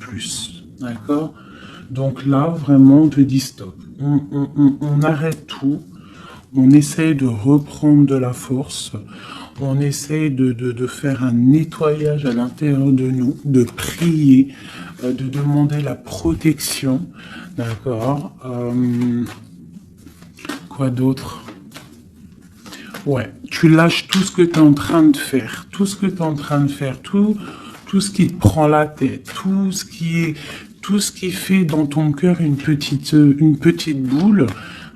plus. D'accord? Donc là, vraiment, on te dit stop. On arrête tout. On essaye de reprendre de la force. On essaye de faire un nettoyage à l'intérieur de nous, de prier, de demander la protection. D'accord? Quoi d'autre? Ouais, tu lâches tout ce que tu es en train de faire, tout ce que tu es en train de faire, tout ce qui te prend la tête, tout ce qui fait dans ton cœur une petite boule,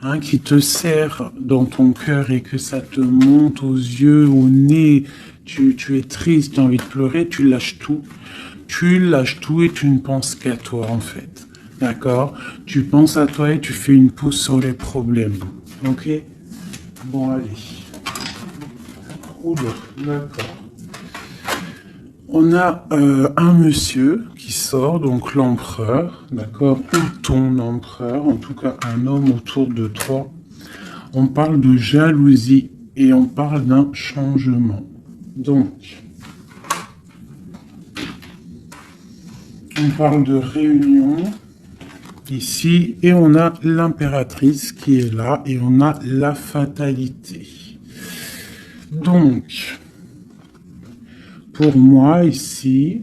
hein, qui te serre dans ton cœur et que ça te monte aux yeux, au nez, tu es triste, tu as envie de pleurer, tu lâches tout. Tu lâches tout et tu ne penses qu'à toi en fait. D'accord? Tu penses à toi et tu fais une pause sur les problèmes. Ok? Bon, allez. Oula, d'accord. On a un monsieur qui sort, donc l'empereur, d'accord, ou ton empereur, en tout cas un homme autour de toi. On parle de jalousie et on parle d'un changement. Donc, on parle de réunion ici et on a l'impératrice qui est là et on a la fatalité. Donc, pour moi ici,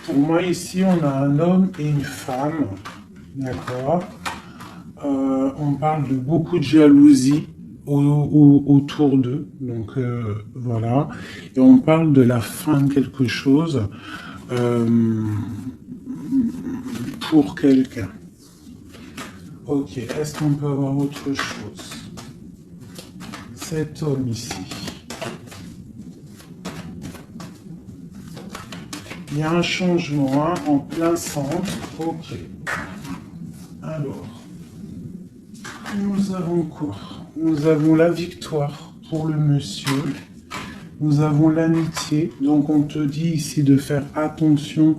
on a un homme et une femme, d'accord. On parle de beaucoup de jalousie autour d'eux, donc voilà. Et on parle de la fin de quelque chose pour quelqu'un. Ok, est-ce qu'on peut avoir autre chose? Cet homme ici. Il y a un changement, hein, en plein centre. Ok. Alors, nous avons quoi? Nous avons la victoire pour le monsieur. Nous avons l'amitié. Donc, on te dit ici de faire attention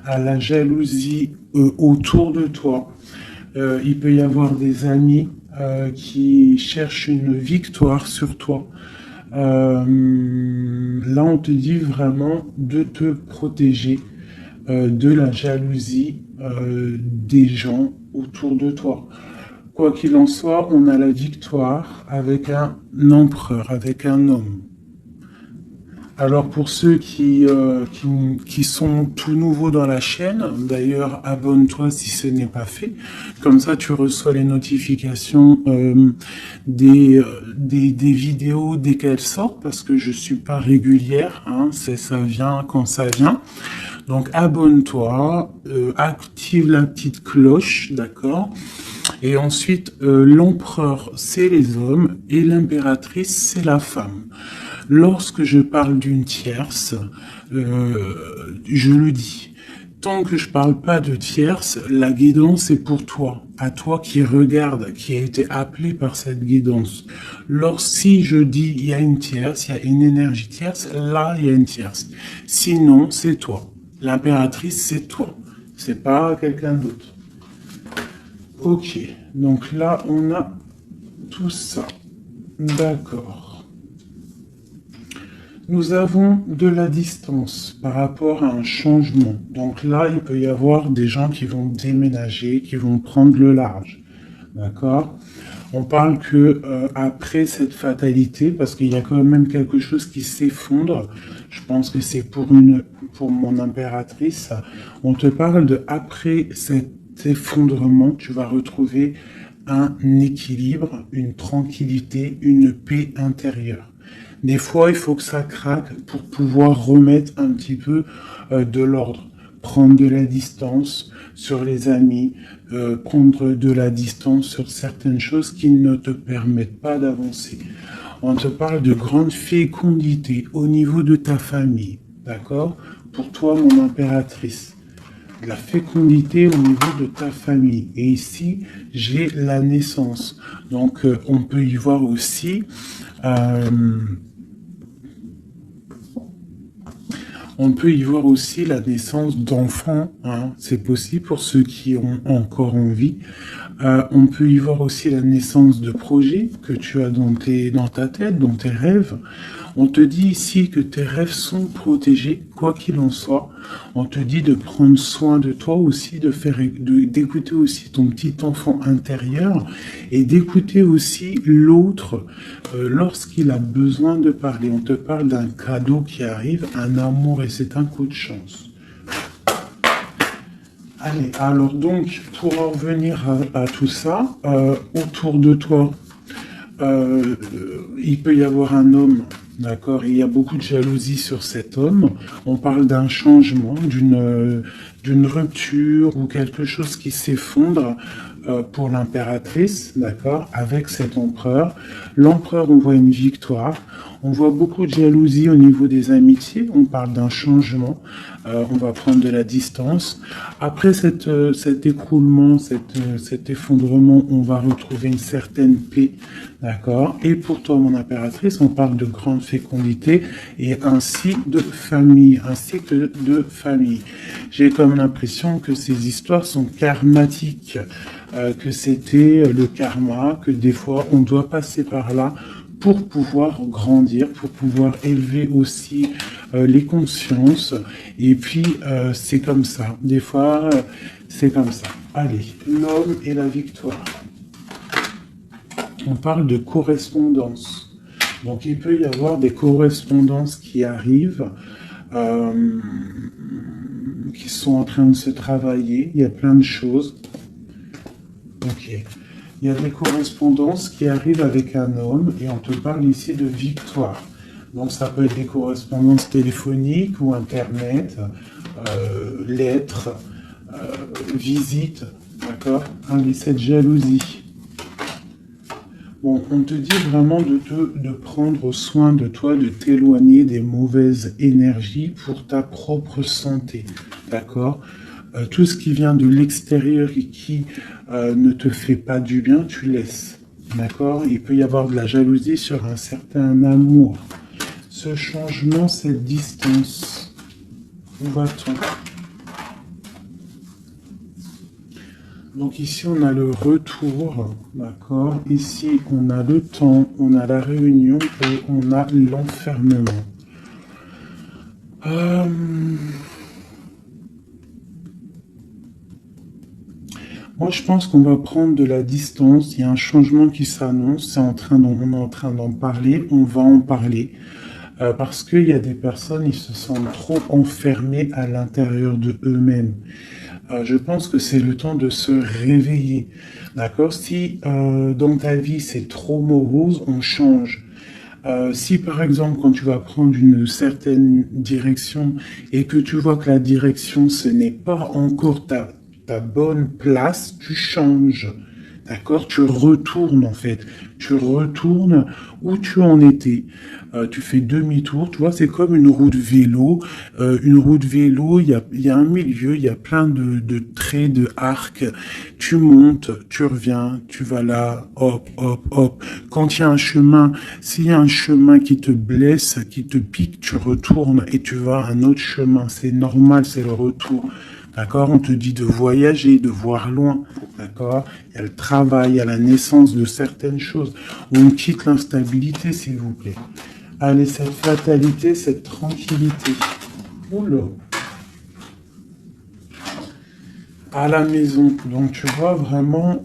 à la jalousie autour de toi. Il peut y avoir des amis qui cherchent une victoire sur toi. Là, on te dit vraiment de te protéger de la jalousie des gens autour de toi. Quoi qu'il en soit, on a la victoire avec un empereur, avec un homme. Alors pour ceux qui sont tout nouveaux dans la chaîne, d'ailleurs abonne-toi si ce n'est pas fait, comme ça tu reçois les notifications des vidéos dès qu'elles sortent, parce que je suis pas régulière, hein, ça vient quand ça vient. Donc abonne-toi, active la petite cloche, d'accord? Et ensuite l'empereur c'est les hommes et l'impératrice c'est la femme. Lorsque je parle d'une tierce, je le dis. Tant que je parle pas de tierce, la guidance est pour toi, à toi qui regarde, qui a été appelé par cette guidance. Si je dis il y a une tierce, il y a une énergie tierce, là il y a une tierce. Sinon, c'est toi. L'impératrice, c'est toi. C'est pas quelqu'un d'autre. Ok, donc là on a tout ça. D'accord. Nous avons de la distance par rapport à un changement. Donc là, il peut y avoir des gens qui vont déménager, qui vont prendre le large. D'accord? On parle que après cette fatalité, parce qu'il y a quand même quelque chose qui s'effondre, je pense que c'est pour mon impératrice, on te parle de après cet effondrement, tu vas retrouver un équilibre, une tranquillité, une paix intérieure. Des fois, il faut que ça craque pour pouvoir remettre un petit peu de l'ordre. Prendre de la distance sur les amis, prendre de la distance sur certaines choses qui ne te permettent pas d'avancer. On te parle de grande fécondité au niveau de ta famille, d'accord? Pour toi, mon impératrice. La fécondité au niveau de ta famille. Et ici, j'ai la naissance. Donc, on peut y voir aussi... on peut y voir aussi la naissance d'enfants, hein. C'est possible pour ceux qui ont encore envie. On peut y voir aussi la naissance de projets que tu as dans ta tête, dans tes rêves. On te dit ici que tes rêves sont protégés, quoi qu'il en soit. On te dit de prendre soin de toi aussi, d'écouter aussi ton petit enfant intérieur et d'écouter aussi l'autre lorsqu'il a besoin de parler. On te parle d'un cadeau qui arrive, un amour et c'est un coup de chance. Allez, alors donc, pour en revenir à tout ça, autour de toi, il peut y avoir un homme, d'accord, il y a beaucoup de jalousie sur cet homme. On parle d'un changement, d'une rupture ou quelque chose qui s'effondre pour l'impératrice, d'accord, avec cet empereur. L'empereur, on voit une victoire. On voit beaucoup de jalousie au niveau des amitiés. On parle d'un changement. On va prendre de la distance. Après cet écroulement, cet effondrement, on va retrouver une certaine paix. D'accord. Et pour toi, mon impératrice, on parle de grande fécondité et ainsi de famille, un cycle de famille. J'ai comme l'impression que ces histoires sont karmatiques, que c'était le karma, que des fois on doit passer par là pour pouvoir grandir, pour pouvoir élever aussi les consciences. Et puis, c'est comme ça. Des fois, c'est comme ça. Allez, l'homme et la victoire. On parle de correspondance. Donc, il peut y avoir des correspondances qui arrivent, qui sont en train de se travailler. Il y a plein de choses. Ok. Il y a des correspondances qui arrivent avec un homme et on te parle ici de victoire. Donc ça peut être des correspondances téléphoniques ou internet, lettres, visites, d'accord? Allez, cette jalousie. Bon, on te dit vraiment de prendre soin de toi, de t'éloigner des mauvaises énergies pour ta propre santé, d'accord? Tout ce qui vient de l'extérieur et qui ne te fait pas du bien, tu laisses. D'accord? Il peut y avoir de la jalousie sur un certain amour. Ce changement, cette distance, où va-t-on? Donc ici, on a le retour, d'accord? Ici, on a le temps, on a la réunion et on a l'enfermement. Moi, je pense qu'on va prendre de la distance. Il y a un changement qui s'annonce. On est en train d'en parler. On va en parler. Parce qu'il y a des personnes, ils se sentent trop enfermés à l'intérieur de eux-mêmes. Je pense que c'est le temps de se réveiller. D'accord? Si dans ta vie, c'est trop morose, on change. Si par exemple, quand tu vas prendre une certaine direction et que tu vois que la direction, ce n'est pas encore ta bonne place, tu changes. D'accord? Tu retournes en fait. Tu retournes où tu en étais. Tu fais demi-tour. Tu vois, c'est comme une roue de vélo. Une roue de vélo, il y a un milieu, il y a plein de traits, de arcs. Tu montes, tu reviens, tu vas là, hop, hop, hop. Quand il y a un chemin, s'il y a un chemin qui te blesse, qui te pique, tu retournes et tu vas à un autre chemin. C'est normal, c'est le retour. D'accord? On te dit de voyager, de voir loin. D'accord? Il y a le travail, il y a la naissance de certaines choses. On quitte l'instabilité, s'il vous plaît. Allez, cette fatalité, cette tranquillité. Oula. À la maison. Donc, tu vois vraiment,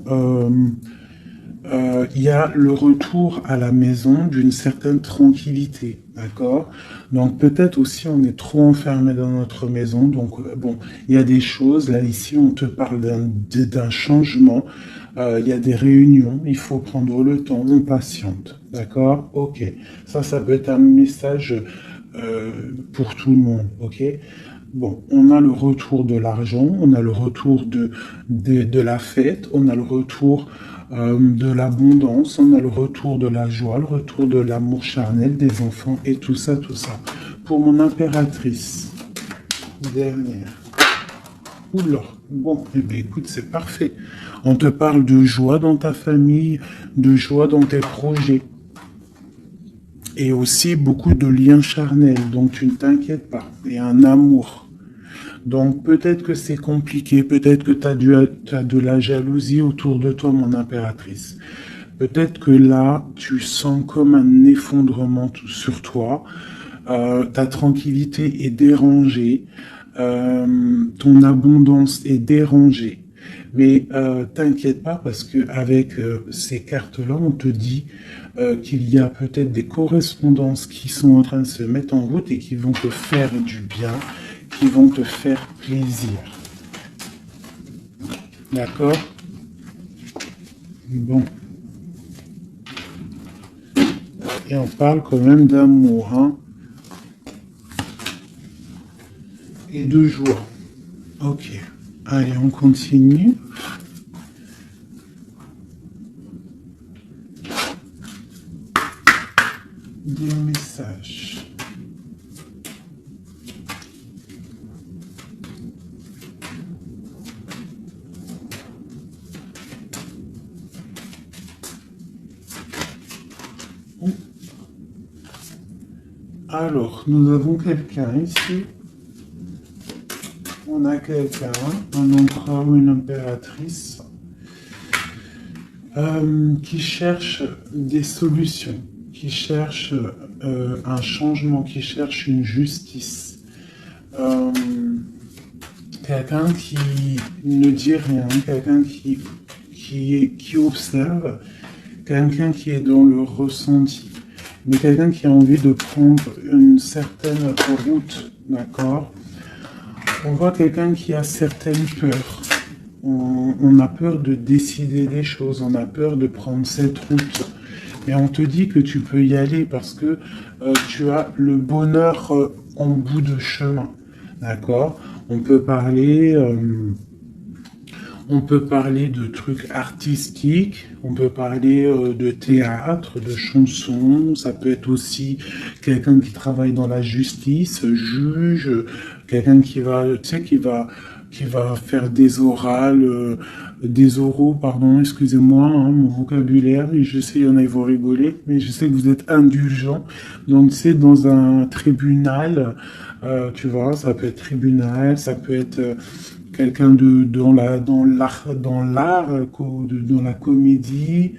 il y a le retour à la maison d'une certaine tranquillité. D'accord? Donc peut-être aussi on est trop enfermé dans notre maison. Donc bon, il y a des choses. Là ici on te parle d'un changement. Il y a des réunions. Il faut prendre le temps. On patiente. D'accord? Ok. Ça peut être un message pour tout le monde. Ok? Bon, on a le retour de l'argent, on a le retour de la fête, on a le retour de l'abondance, on a le retour de la joie, le retour de l'amour charnel des enfants et tout ça, tout ça. Pour mon impératrice, dernière. Oula, bon, eh bien, écoute, c'est parfait. On te parle de joie dans ta famille, de joie dans tes projets. Et aussi beaucoup de liens charnels, donc tu ne t'inquiètes pas. Et un amour. Donc peut-être que c'est compliqué, peut-être que tu as de la jalousie autour de toi, mon impératrice. Peut-être que là, tu sens comme un effondrement sur toi. Ta tranquillité est dérangée. Ton abondance est dérangée. Mais t'inquiète pas parce que avec ces cartes-là, on te dit qu'il y a peut-être des correspondances qui sont en train de se mettre en route et qui vont te faire du bien, qui vont te faire plaisir. D'accord? Bon. Et on parle quand même d'amour, hein? Et de joie. Ok. Allez, on continue. Des messages. Alors, nous avons quelqu'un ici. On a quelqu'un, un empereur ou une impératrice, qui cherche des solutions, qui cherche un changement, qui cherche une justice. Quelqu'un qui ne dit rien, quelqu'un qui observe, quelqu'un qui est dans le ressenti, mais quelqu'un qui a envie de prendre une certaine route, d'accord? On voit quelqu'un qui a certaines peurs. On a peur de décider des choses, on a peur de prendre cette route. Mais on te dit que tu peux y aller parce que tu as le bonheur en bout de chemin. D'accord? On peut parler de trucs artistiques, on peut parler de théâtre, de chansons, ça peut être aussi quelqu'un qui travaille dans la justice, juge, quelqu'un qui va, tu sais, qui va faire des orales, des oraux, pardon, excusez-moi, hein, mon vocabulaire, et je sais, il y en a, ils vont rigoler, mais je sais que vous êtes indulgents, donc c'est dans un tribunal, tu vois, ça peut être tribunal, ça peut être quelqu'un dans l'art, dans la comédie.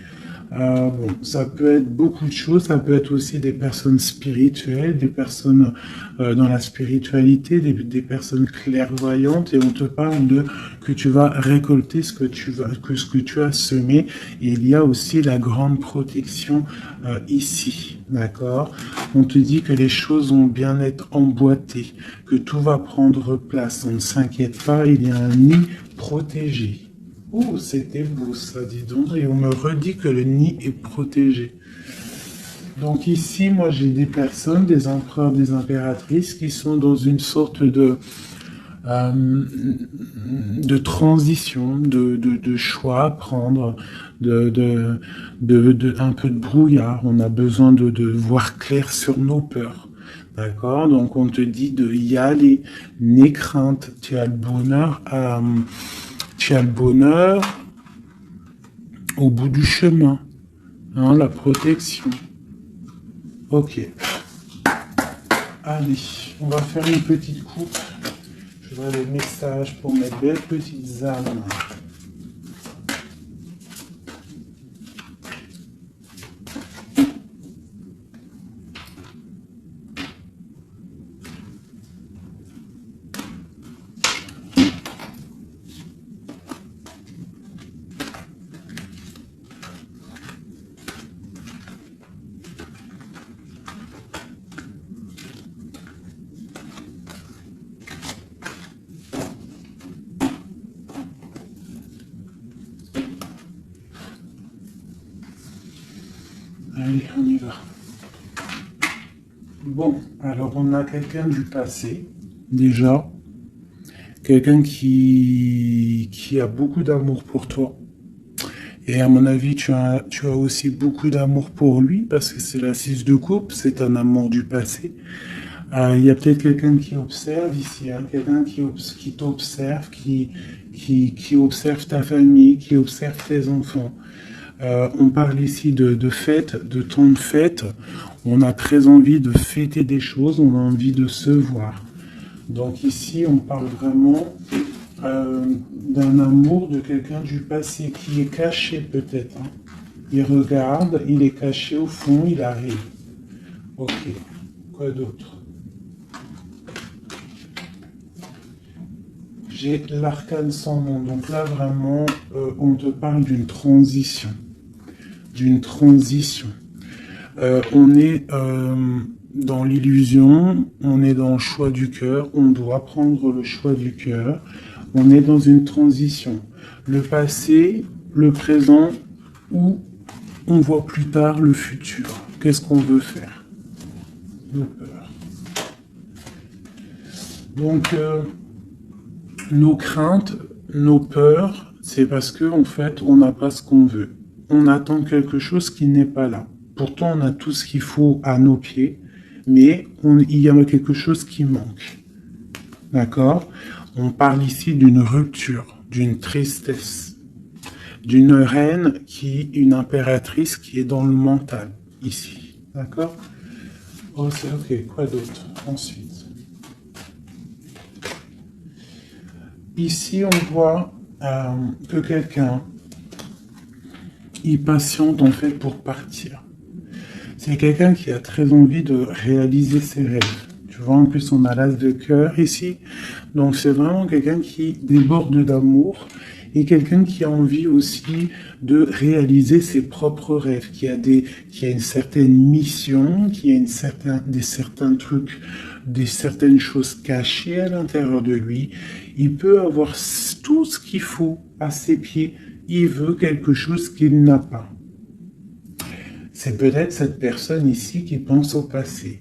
Bon, ça peut être beaucoup de choses, ça peut être aussi des personnes spirituelles, des personnes dans la spiritualité, des personnes clairvoyantes, et on te parle de que tu vas récolter ce que tu as semé, et il y a aussi la grande protection ici, d'accord? On te dit que les choses vont bien être emboîtées, que tout va prendre place, on ne s'inquiète pas, il y a un nid protégé. Oh, c'était beau ça, dis donc. Et on me redit que le nid est protégé. Donc ici, moi, j'ai des personnes, des empereurs, des impératrices qui sont dans une sorte de transition, de choix à prendre, un peu de brouillard. On a besoin de voir clair sur nos peurs. D'accord? Donc on te dit de y aller. N'aie crainte. Tu as le bonheur à... Tu as le bonheur au bout du chemin, hein, la protection. Ok. Allez, on va faire une petite coupe. Je voudrais des messages pour mes belles petites âmes. Allez, on y va. Bon, alors on a quelqu'un du passé, déjà. Quelqu'un qui a beaucoup d'amour pour toi. Et à mon avis, tu as aussi beaucoup d'amour pour lui, parce que c'est la 6 de coupe, c'est un amour du passé. Il y a peut-être quelqu'un qui observe ici, hein, quelqu'un qui t'observe, qui observe ta famille, qui observe tes enfants. On parle ici de fête, de temps de fête. On a très envie de fêter des choses, on a envie de se voir. Donc ici, on parle vraiment d'un amour de quelqu'un du passé qui est caché peut-être. Hein. Il regarde, il est caché au fond, il arrive. Ok, quoi d'autre? J'ai l'arcane sans nom. Donc là, vraiment, on te parle d'une transition. D'une transition. On est dans l'illusion, on est dans le choix du cœur, on doit prendre le choix du cœur. On est dans une transition. Le passé, le présent, ou on voit plus tard le futur. Qu'est-ce qu'on veut faire? Nos peurs. Donc, nos craintes, nos peurs, c'est parce que en fait, on n'a pas ce qu'on veut. On attend quelque chose qui n'est pas là. Pourtant, on a tout ce qu'il faut à nos pieds, mais il y a quelque chose qui manque. D'accord? On parle ici d'une rupture, d'une tristesse, d'une reine une impératrice qui est dans le mental, ici. D'accord? Oh, c'est ok. Quoi d'autre? Ensuite. Ici, on voit que quelqu'un, il patiente en fait pour partir. C'est quelqu'un qui a très envie de réaliser ses rêves. Tu vois, en plus, on a l'as de cœur ici. Donc, c'est vraiment quelqu'un qui déborde d'amour et quelqu'un qui a envie aussi de réaliser ses propres rêves, qui a une certaine mission, qui a certains trucs, certaines choses cachées à l'intérieur de lui. Il peut avoir tout ce qu'il faut à ses pieds. Il veut quelque chose qu'il n'a pas. C'est peut-être cette personne ici qui pense au passé.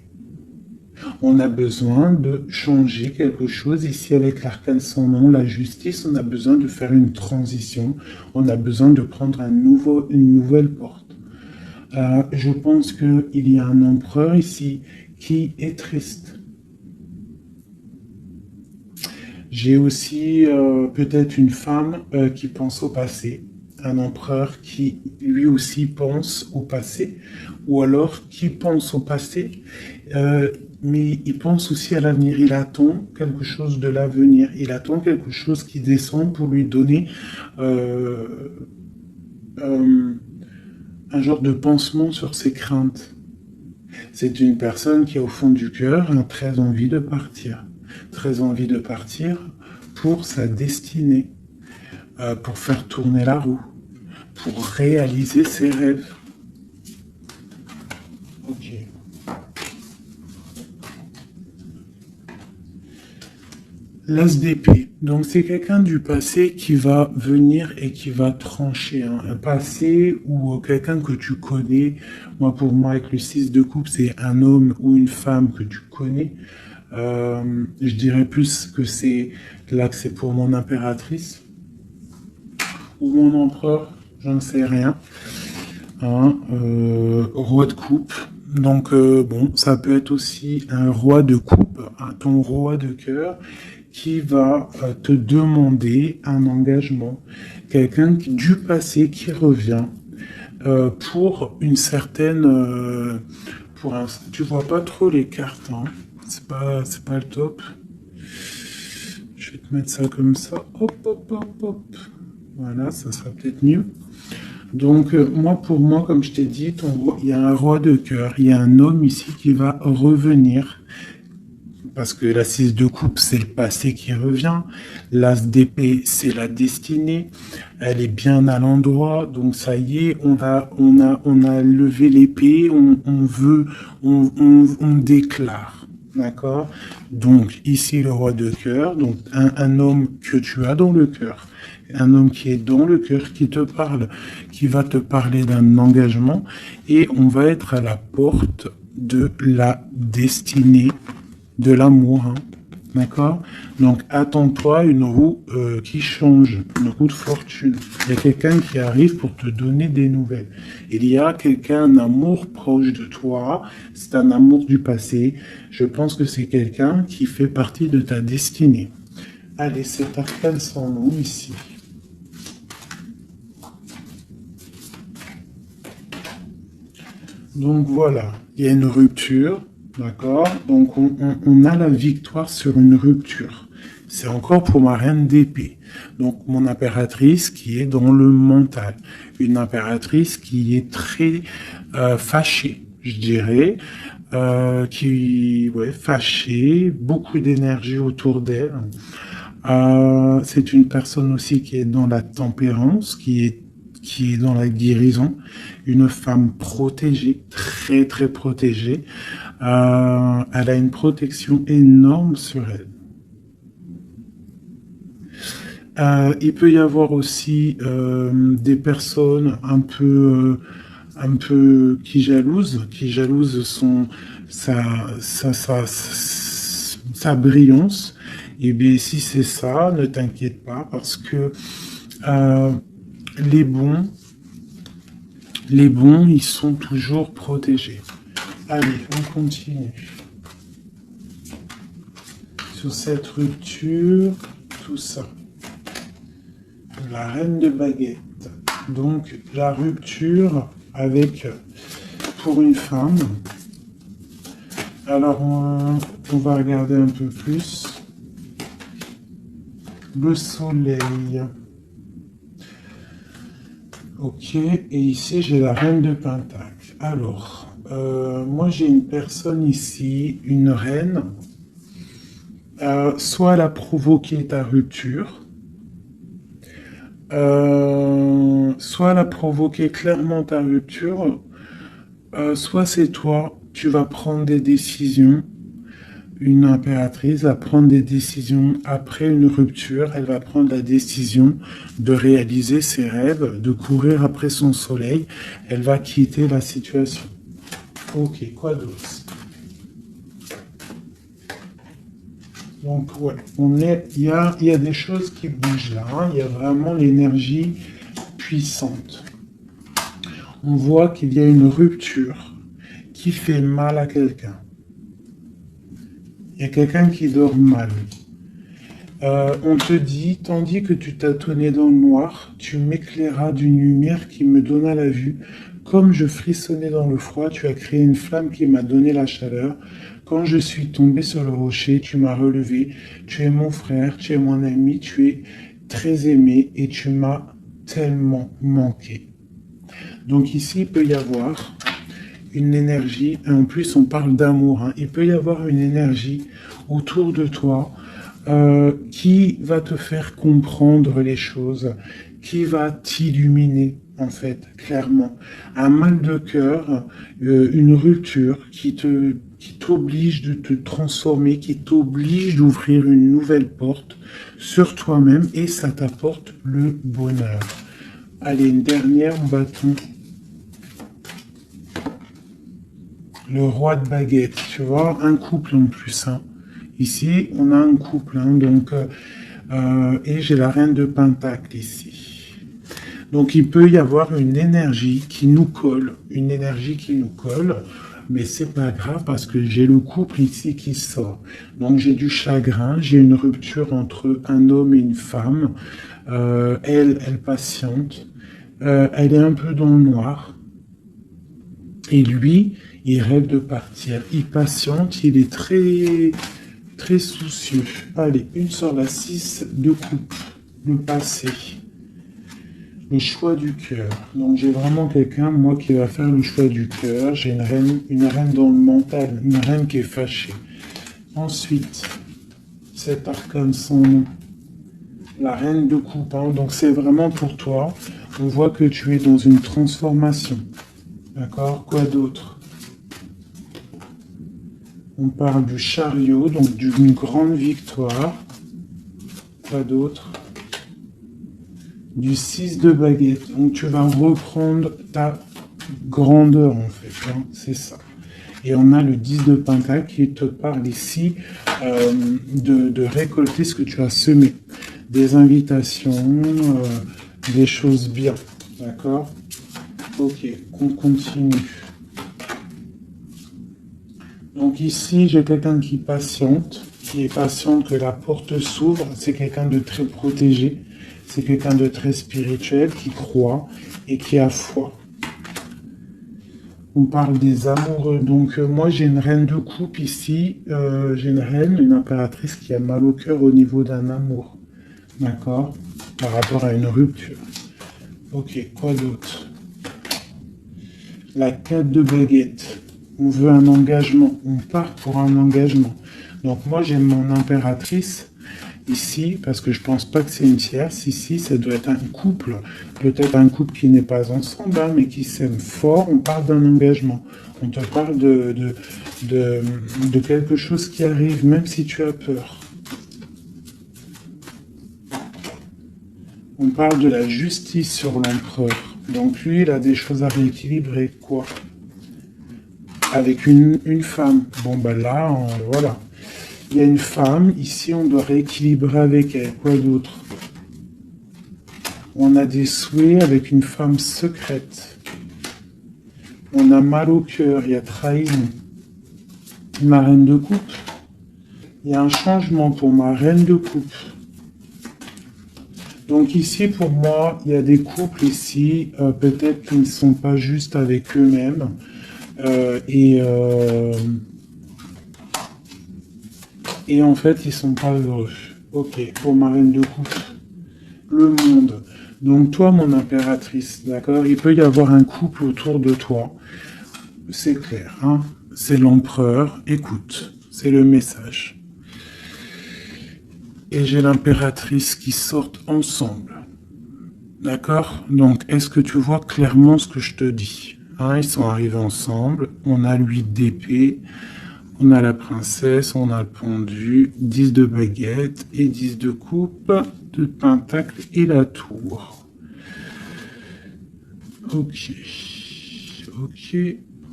On a besoin de changer quelque chose ici avec l'arcane sans nom, la justice. On a besoin de faire une transition. On a besoin de prendre une nouvelle porte. Je pense qu'il y a un empereur ici qui est triste. J'ai aussi peut-être une femme qui pense au passé. Un empereur qui lui aussi pense au passé, ou alors qui pense au passé, mais il pense aussi à l'avenir. Il attend quelque chose de l'avenir. Il attend quelque chose qui descend pour lui donner un genre de pansement sur ses craintes. C'est une personne qui, au fond du cœur, a très envie de partir. Très envie de partir pour sa destinée, pour faire tourner la roue, pour réaliser ses rêves. Ok. L'as d'épée. Donc c'est quelqu'un du passé qui va venir et qui va trancher. Un passé ou quelqu'un que tu connais. Pour moi, avec le 6 de coupe, c'est un homme ou une femme que tu connais. Je dirais plus que c'est pour mon impératrice ou mon empereur, je ne sais rien. Roi de coupe. Donc ça peut être aussi un roi de coupe, ton roi de cœur, qui va te demander un engagement. Quelqu'un du passé qui revient pour une certaine... tu vois pas trop les cartes, hein. C'est pas le top. Je vais te mettre ça comme ça. Hop, hop, hop, hop. Voilà, ça sera peut-être mieux. Donc, pour moi, comme je t'ai dit, il y a un roi de cœur. Il y a un homme ici qui va revenir. Parce que la 6 de coupe, c'est le passé qui revient. L'as d'épée, c'est la destinée. Elle est bien à l'endroit. Donc, ça y est, on a levé l'épée. On déclare. D'accord? Donc, ici, le roi de cœur. Donc, un homme que tu as dans le cœur. Un homme qui est dans le cœur, qui te parle, qui va te parler d'un engagement. Et on va être à la porte de la destinée, de l'amour. Hein. D'accord? Donc, attends-toi une roue qui change, une roue de fortune. Il y a quelqu'un qui arrive pour te donner des nouvelles. Il y a un amour proche de toi. C'est un amour du passé. Je pense que c'est quelqu'un qui fait partie de ta destinée. Allez, cet arcane sans nom ici. Donc voilà, il y a une rupture. D'accord? Donc, on a la victoire sur une rupture. C'est encore pour ma reine d'épée. Donc, mon impératrice qui est dans le mental. Une impératrice qui est très fâchée, je dirais. Fâchée, beaucoup d'énergie autour d'elle. C'est une personne aussi qui est dans la tempérance, qui est dans la guérison. Une femme protégée, très très protégée. Elle a une protection énorme sur elle. Il peut y avoir aussi des personnes un peu qui jalousent sa brillance. Et bien si c'est ça, ne t'inquiète pas parce que les bons, ils sont toujours protégés. Allez, on continue. Sur cette rupture, tout ça. La reine de baguette. Donc, la rupture pour une femme. Alors, on va regarder un peu plus. Le soleil. Ok, et ici, j'ai la reine de pentacle. Alors, moi, j'ai une personne ici, une reine. Soit elle a provoqué ta rupture, soit elle a provoqué clairement ta rupture, soit c'est toi, tu vas prendre des décisions. Une impératrice va prendre des décisions après une rupture, elle va prendre la décision de réaliser ses rêves, de courir après son soleil, elle va quitter la situation. Ok, quoi d'autre? Donc, ouais, il y a des choses qui bougent là, hein. Il y a vraiment l'énergie puissante. On voit qu'il y a une rupture qui fait mal à quelqu'un. Il y a quelqu'un qui dort mal. On te dit, tandis que tu tâtonnais dans le noir, tu m'éclairas d'une lumière qui me donna la vue. Comme je frissonnais dans le froid, tu as créé une flamme qui m'a donné la chaleur. Quand je suis tombé sur le rocher, tu m'as relevé. Tu es mon frère, tu es mon ami, tu es très aimé et tu m'as tellement manqué. Donc ici, il peut y avoir une énergie, et en plus on parle d'amour, hein. Il peut y avoir une énergie autour de toi qui va te faire comprendre les choses, qui va t'illuminer en fait, clairement. Un mal de cœur, une rupture qui t'oblige de te transformer, qui t'oblige d'ouvrir une nouvelle porte sur toi-même et ça t'apporte le bonheur. Allez, une dernière bâton. Le roi de baguette, tu vois, un couple en plus. Hein. Ici, on a un couple, hein, donc, et j'ai la reine de pentacle ici. Donc, il peut y avoir une énergie qui nous colle, mais c'est pas grave parce que j'ai le couple ici qui sort. Donc, j'ai du chagrin, j'ai une rupture entre un homme et une femme. Elle patiente, elle est un peu dans le noir. Et lui, il rêve de partir. Il patiente, il est très, très soucieux. Allez, une sur la 6 de coupe. Le passé. Le choix du cœur. Donc j'ai vraiment quelqu'un, moi, qui va faire le choix du cœur. J'ai une reine dans le mental, une reine qui est fâchée. Ensuite, cet arcane sans nom. La reine de coupe. Hein. Donc c'est vraiment pour toi. On voit que tu es dans une transformation. D'accord? Quoi d'autre? On parle du chariot, donc d'une grande victoire. Quoi d'autre? Du 6 de baguette. Donc tu vas reprendre ta grandeur en fait. Hein, c'est ça. Et on a le 10 de pentacle qui te parle ici de récolter ce que tu as semé. Des invitations, des choses bien. D'accord? Ok, on continue. Donc ici, j'ai quelqu'un qui est patient que la porte s'ouvre. C'est quelqu'un de très protégé. C'est quelqu'un de très spirituel qui croit et qui a foi. On parle des amoureux. Donc, moi, j'ai une reine de coupe ici. J'ai une reine, une impératrice qui a mal au cœur au niveau d'un amour. D'accord? Par rapport à une rupture. Ok, quoi d'autre? La 4 de baguette. On veut un engagement. On part pour un engagement. Donc, moi, j'ai mon impératrice ici, parce que je pense pas que c'est une tierce. Ici, ça doit être un couple. Peut-être un couple qui n'est pas ensemble, hein, mais qui s'aime fort. On parle d'un engagement. On te parle de quelque chose qui arrive, même si tu as peur. On parle de la justice sur l'empereur. Donc lui, il a des choses à rééquilibrer. Quoi? Avec une femme. Bon, ben là, voilà. Il y a une femme. Ici, on doit rééquilibrer avec elle. Quoi d'autre? On a des souhaits avec une femme secrète. On a mal au cœur. Il y a trahison. Ma reine de coupe. Il y a un changement pour ma reine de coupe. Donc ici, pour moi, il y a des couples ici, peut-être qui ne sont pas justes avec eux-mêmes. Et en fait, ils sont pas heureux. Ok, pour ma reine de coupe. Le monde. Donc toi, mon impératrice, d'accord? Il peut y avoir un couple autour de toi. C'est clair, hein? C'est l'empereur. Écoute, c'est le message. Et j'ai l'impératrice qui sortent ensemble. D'accord? Donc, est-ce que tu vois clairement ce que je te dis? Hein, ils sont arrivés ensemble. On a l'huile d'épée, on a la princesse, on a le pendu, 10 de baguette et 10 de coupe, de pentacle et la tour. Ok. Ok.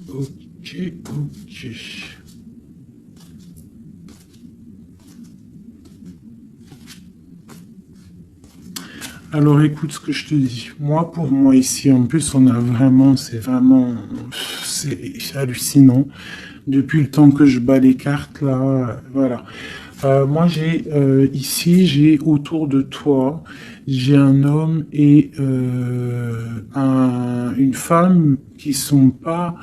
Ok. Ok. Alors écoute ce que je te dis. Moi, pour moi ici, en plus, on a vraiment, c'est hallucinant. Depuis le temps que je bats les cartes, là, voilà. Moi, j'ai autour de toi, j'ai un homme et une femme qui sont pas,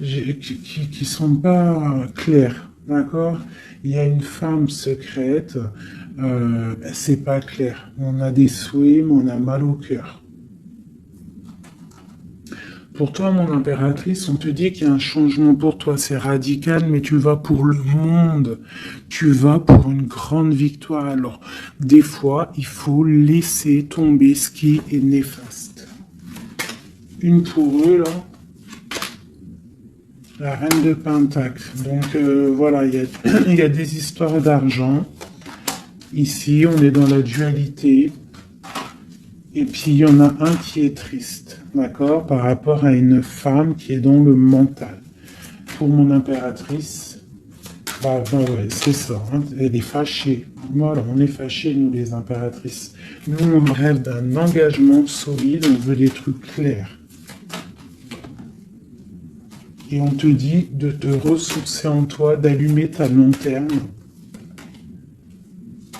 qui sont pas clairs, d'accord? Il y a une femme secrète, c'est pas clair. On a des souhaits, mais on a mal au cœur. Pour toi, mon impératrice, on te dit qu'il y a un changement pour toi, c'est radical, mais tu vas pour le monde. Tu vas pour une grande victoire. Alors, des fois, il faut laisser tomber ce qui est néfaste. Une pour eux, là. La reine de Pentacle. Donc, voilà, il y a des histoires d'argent. Ici, on est dans la dualité. Et puis, il y en a un qui est triste, d'accord, par rapport à une femme qui est dans le mental. Pour mon impératrice, ouais, c'est ça, hein, elle est fâchée. Voilà, on est fâchés, nous, les impératrices. Nous, on rêve d'un engagement solide, on veut des trucs clairs. Et on te dit de te ressourcer en toi, d'allumer ta lanterne.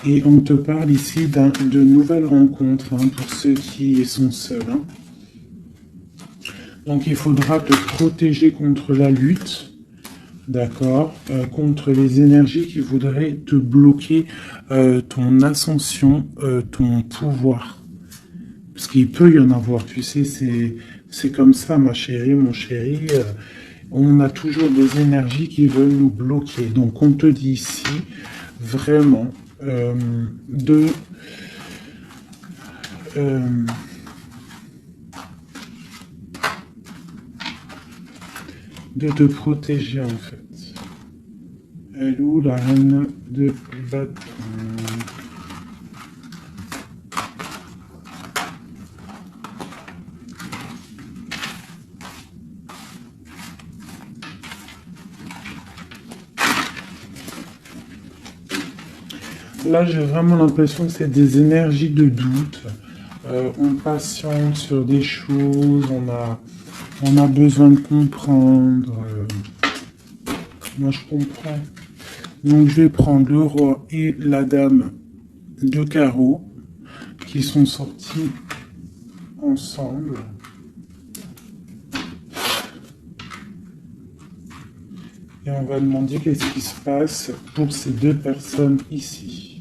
Et on te parle ici de nouvelles rencontres, hein, pour ceux qui sont seuls. Hein. Donc il faudra te protéger contre la lutte, d'accord, contre les énergies qui voudraient te bloquer ton ascension, ton pouvoir. Parce qu'il peut y en avoir, tu sais, c'est comme ça, ma chérie, mon chéri. On a toujours des énergies qui veulent nous bloquer. Donc on te dit ici, vraiment, de te protéger en fait. Elle est où la reine de bâton? Là, j'ai vraiment l'impression que c'est des énergies de doute. On patiente sur des choses, on a besoin de comprendre. Moi, je comprends. Donc, je vais prendre le roi et la dame de carreau qui sont sortis ensemble. Et on va demander qu'est-ce qui se passe pour ces deux personnes ici.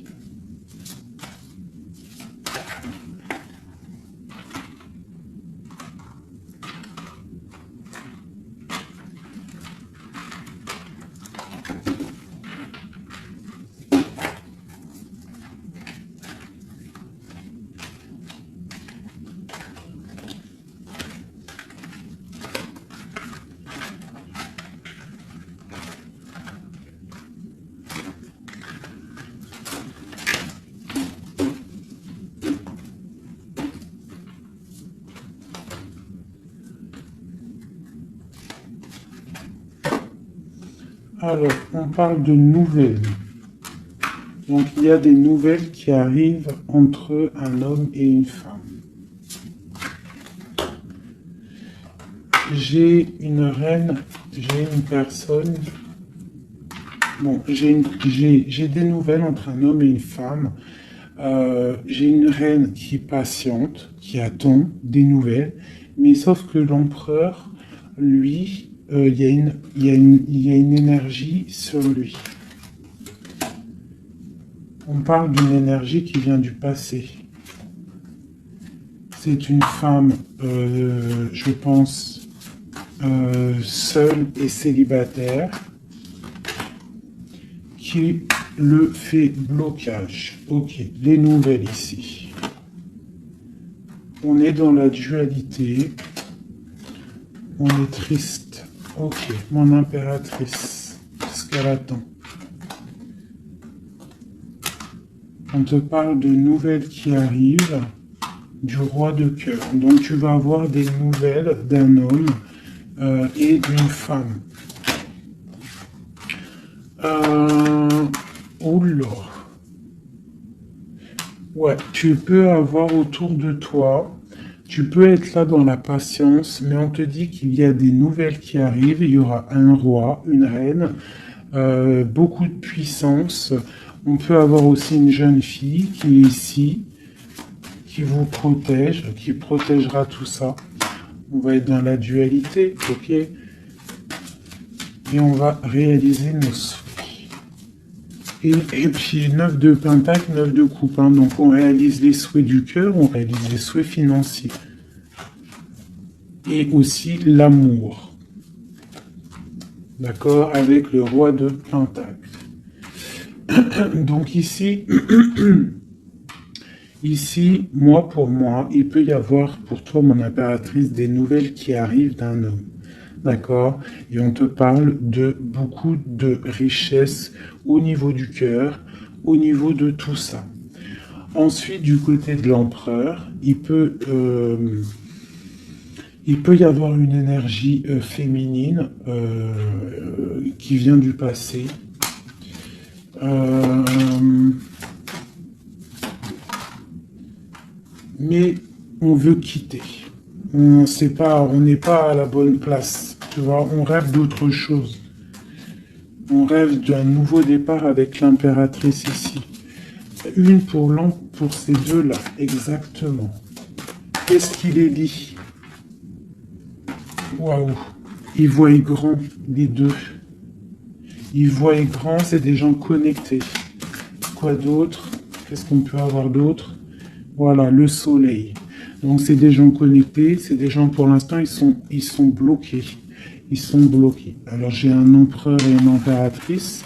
Alors, on parle de nouvelles. Donc, il y a des nouvelles qui arrivent entre un homme et une femme. J'ai une reine, j'ai une personne. Bon, j'ai des nouvelles entre un homme et une femme. J'ai une reine qui patiente, qui attend des nouvelles, mais sauf que l'empereur, lui, il y a une énergie sur lui. On parle d'une énergie qui vient du passé. C'est une femme, je pense, seule et célibataire, qui le fait blocage. Ok, les nouvelles ici. On est dans la dualité. On est triste. Ok, mon impératrice. Qu'est-ce qu'elle attend? On te parle de nouvelles qui arrivent du roi de cœur. Donc tu vas avoir des nouvelles d'un homme et d'une femme. Oula. Ouais, tu peux avoir autour de toi, tu peux être là dans la patience, mais on te dit qu'il y a des nouvelles qui arrivent. Il y aura un roi, une reine, beaucoup de puissance. On peut avoir aussi une jeune fille qui est ici, qui vous protège, qui protégera tout ça. On va être dans la dualité, ok? Et on va réaliser nos souhaits. Et puis 9 de pentacle, 9 de coupe. Hein. Donc on réalise les souhaits du cœur, on réalise les souhaits financiers. Et aussi l'amour. D'accord? Avec le roi de pentacle. Donc ici, ici, moi pour moi, il peut y avoir pour toi, mon impératrice, des nouvelles qui arrivent d'un homme. D'accord? Et on te parle de beaucoup de richesses au niveau du cœur, au niveau de tout ça. Ensuite, du côté de l'empereur, il peut y avoir une énergie féminine qui vient du passé. Mais on veut quitter. On sait pas, on n'est pas à la bonne place. Tu vois, on rêve d'autre chose. On rêve d'un nouveau départ avec l'impératrice ici. Une pour ces deux-là, exactement. Qu'est-ce qu'il est dit? Waouh! Ils voient grand, les deux. Ils voient grand, c'est des gens connectés. Quoi d'autre? Qu'est-ce qu'on peut avoir d'autre? Voilà, le soleil. Donc c'est des gens connectés, c'est des gens pour l'instant ils sont bloqués. Ils sont bloqués. Alors j'ai un empereur et une impératrice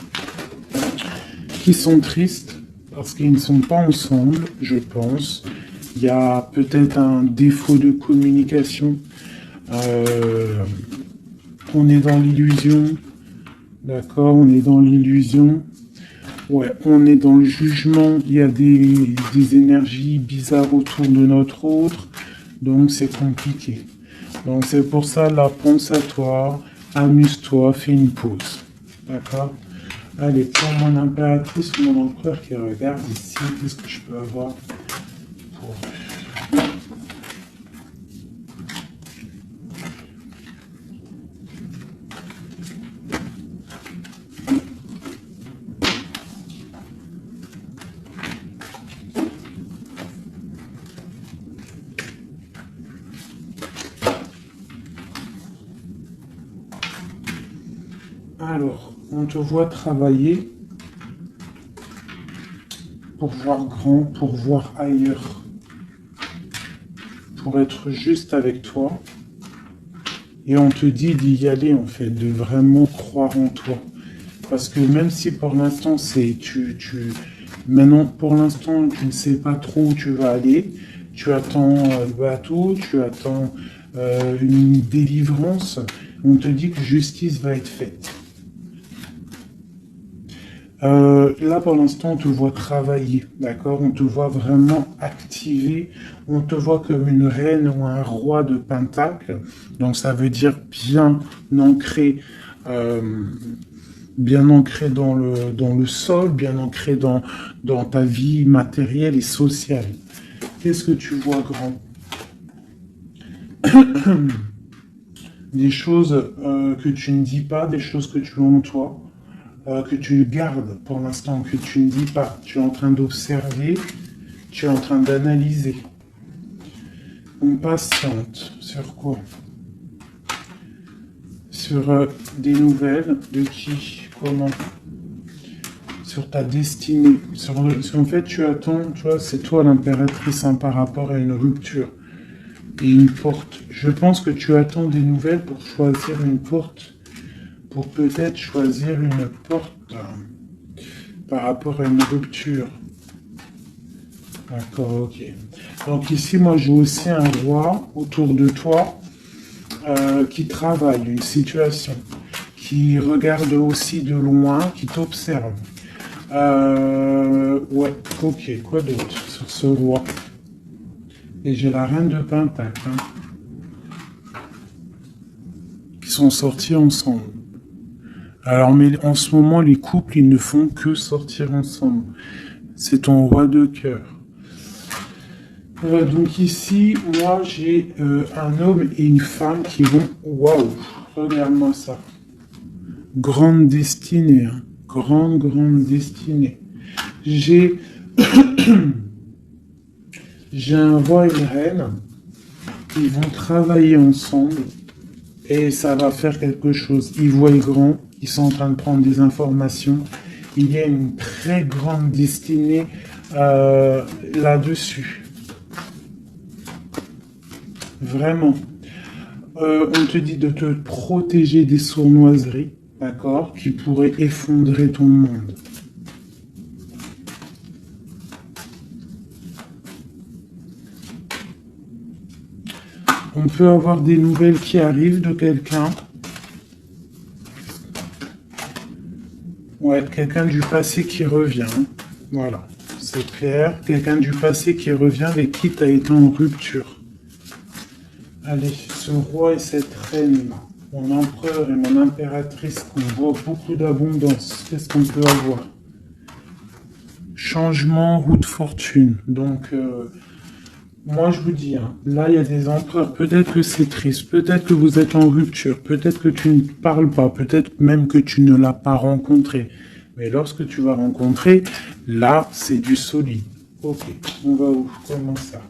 qui sont tristes parce qu'ils ne sont pas ensemble, je pense. Il y a peut-être un défaut de communication. On est dans l'illusion. D'accord, on est dans l'illusion. Ouais, on est dans le jugement. Il y a des énergies bizarres autour de notre autre. Donc c'est compliqué. Donc c'est pour ça, là, pense à toi, amuse-toi, fais une pause. D'accord? Allez, pour mon impératrice, mon empereur qui regarde ici, qu'est-ce que je peux avoir pour... Alors, on te voit travailler pour voir grand, pour voir ailleurs, pour être juste avec toi. Et on te dit d'y aller, en fait, de vraiment croire en toi. Parce que même si pour l'instant, maintenant, pour l'instant, tu ne sais pas trop où tu vas aller, tu attends le bateau, tu attends une délivrance, on te dit que justice va être faite. Là, pour l'instant, on te voit travailler, d'accord? On te voit vraiment activer. On te voit comme une reine ou un roi de Pentacle. Donc, ça veut dire ancré, euh, bien ancré dans le sol, bien ancré dans ta vie matérielle et sociale. Qu'est-ce que tu vois, grand? Des choses que tu ne dis pas, des choses que tu as en toi. Que tu gardes pour l'instant, que tu ne dis pas. Tu es en train d'observer, tu es en train d'analyser. On patiente. Sur quoi? Sur des nouvelles de qui? Comment? Sur ta destinée. En fait, tu attends, tu vois, c'est toi l'impératrice par rapport à une rupture et une porte. Je pense que tu attends des nouvelles pour choisir une porte. Pour peut-être choisir une porte par rapport à une rupture. D'accord, ok. Donc ici, moi, j'ai aussi un roi autour de toi qui travaille une situation, qui regarde aussi de loin, qui t'observe. Ouais, ok, quoi d'autre sur ce roi? Et j'ai la reine de Pentacle, qui sont sortis ensemble. Alors, mais en ce moment, les couples, ils ne font que sortir ensemble. C'est ton roi de cœur. Donc ici, moi, j'ai un homme et une femme qui vont... Waouh, regarde-moi ça. Grande destinée, hein. Grande destinée. J'ai... j'ai un roi et une reine. Ils vont travailler ensemble. Et ça va faire quelque chose. Ils voient grand. Ils sont en train de prendre des informations. Il y a une très grande destinée là-dessus. Vraiment. On te dit de te protéger des sournoiseries, d'accord, qui pourraient effondrer ton monde. On peut avoir des nouvelles qui arrivent de quelqu'un. Ouais, quelqu'un du passé qui revient. Voilà, c'est clair. Quelqu'un du passé qui revient avec qui tu as été en rupture. Allez, ce roi et cette reine, mon empereur et mon impératrice, qu'on voit beaucoup d'abondance. Qu'est-ce qu'on peut avoir? Changement, roue de fortune. Donc, moi je vous dis, hein, là il y a des empereurs, peut-être que c'est triste, peut-être que vous êtes en rupture, peut-être que tu ne parles pas, peut-être même que tu ne l'as pas rencontré. Mais lorsque tu vas rencontrer, là c'est du solide. Ok, on va où? Comment ça?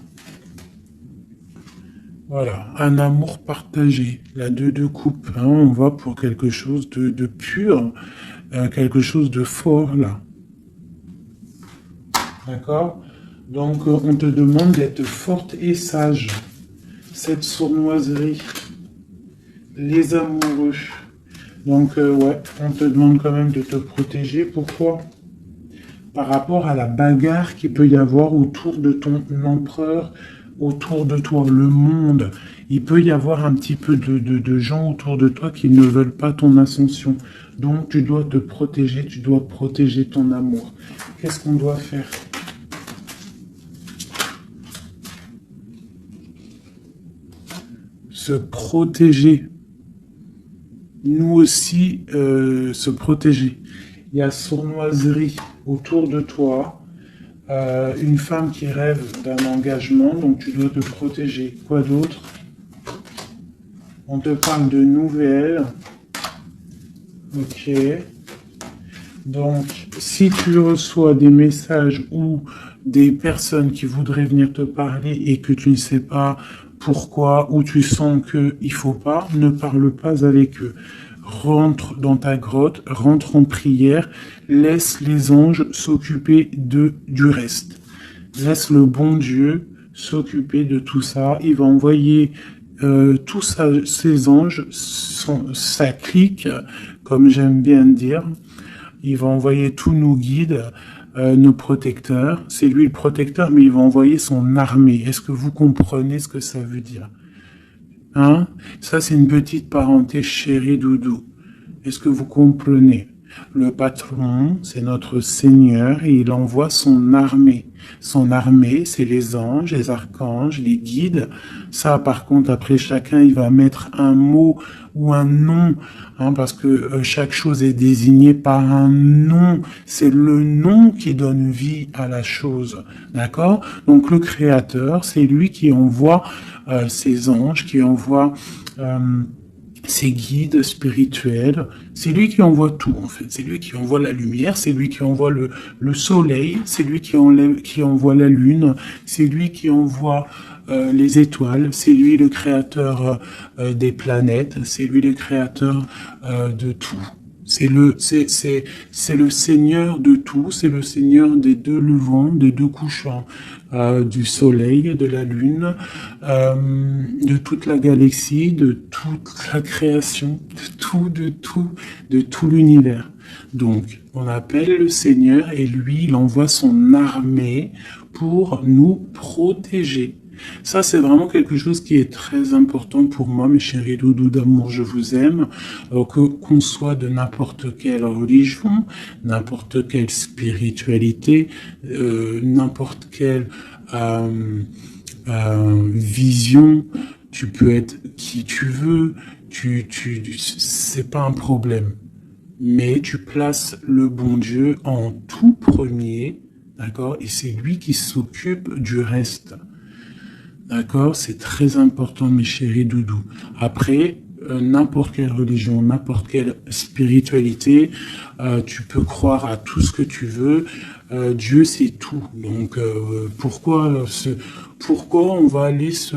Voilà, un amour partagé, la deux de coupe, hein, on va pour quelque chose de pur, quelque chose de fort là. D'accord? Donc on te demande d'être forte et sage. Cette sournoiserie, les amoureux. Donc ouais, on te demande quand même de te protéger. Pourquoi? Par rapport à la bagarre qu'il peut y avoir autour de ton empereur, autour de toi, le monde. Il peut y avoir un petit peu de gens autour de toi qui ne veulent pas ton ascension. Donc tu dois te protéger, tu dois protéger ton amour. Qu'est-ce qu'on doit faire? Se protéger. Nous aussi, se protéger. Il y a sournoiserie autour de toi. Une femme qui rêve d'un engagement, donc tu dois te protéger. Quoi d'autre? On te parle de nouvelles. Ok. Donc, si tu reçois des messages ou des personnes qui voudraient venir te parler et que tu ne sais pas pourquoi, ou tu sens qu'il ne faut pas, ne parle pas avec eux. rentre dans ta grotte, rentre en prière, laisse les anges s'occuper du reste. Laisse le bon Dieu s'occuper de tout ça. Il va envoyer tous ses anges, sa clique, comme j'aime bien dire. Il va envoyer tous nos guides, nos protecteurs. C'est lui le protecteur, mais il va envoyer son armée. Est-ce que vous comprenez ce que ça veut dire? Hein? Ça, c'est une petite parenthèse, chérie Doudou. Est-ce que vous comprenez? Le patron, c'est notre Seigneur et il envoie son armée. Son armée, c'est les anges, les archanges, les guides. Ça, par contre, après, chacun, il va mettre un mot ou un nom, hein, parce que chaque chose est désignée par un nom. C'est le nom qui donne vie à la chose. D'accord? Donc, le Créateur, c'est lui qui envoie ses anges, qui envoie ses guides spirituels. C'est lui qui envoie tout, en fait. C'est lui qui envoie la lumière, c'est lui qui envoie le soleil, c'est lui qui envoie la lune, c'est lui qui envoie les étoiles, c'est lui le créateur des planètes, c'est lui le créateur de tout. C'est le Seigneur de tout, c'est le Seigneur des deux levants, des deux couchants, du soleil, de la lune, de toute la galaxie, de toute la création, de tout l'univers. Donc, on appelle le Seigneur et lui, il envoie son armée pour nous protéger. Ça, c'est vraiment quelque chose qui est très important pour moi, mes chéris doudous d'amour, je vous aime, qu'on soit de n'importe quelle religion, n'importe quelle spiritualité, n'importe quelle vision, tu peux être qui tu veux, c'est pas un problème. Mais tu places le bon Dieu en tout premier, d'accord, et c'est lui qui s'occupe du reste. D'accord, c'est très important, mes chéris doudous. Après, n'importe quelle religion, n'importe quelle spiritualité, tu peux croire à tout ce que tu veux. Dieu, c'est tout. Donc, pourquoi on va aller se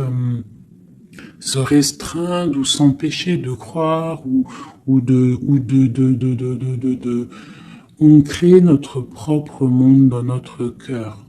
restreindre ou s'empêcher de croire on crée notre propre monde dans notre cœur.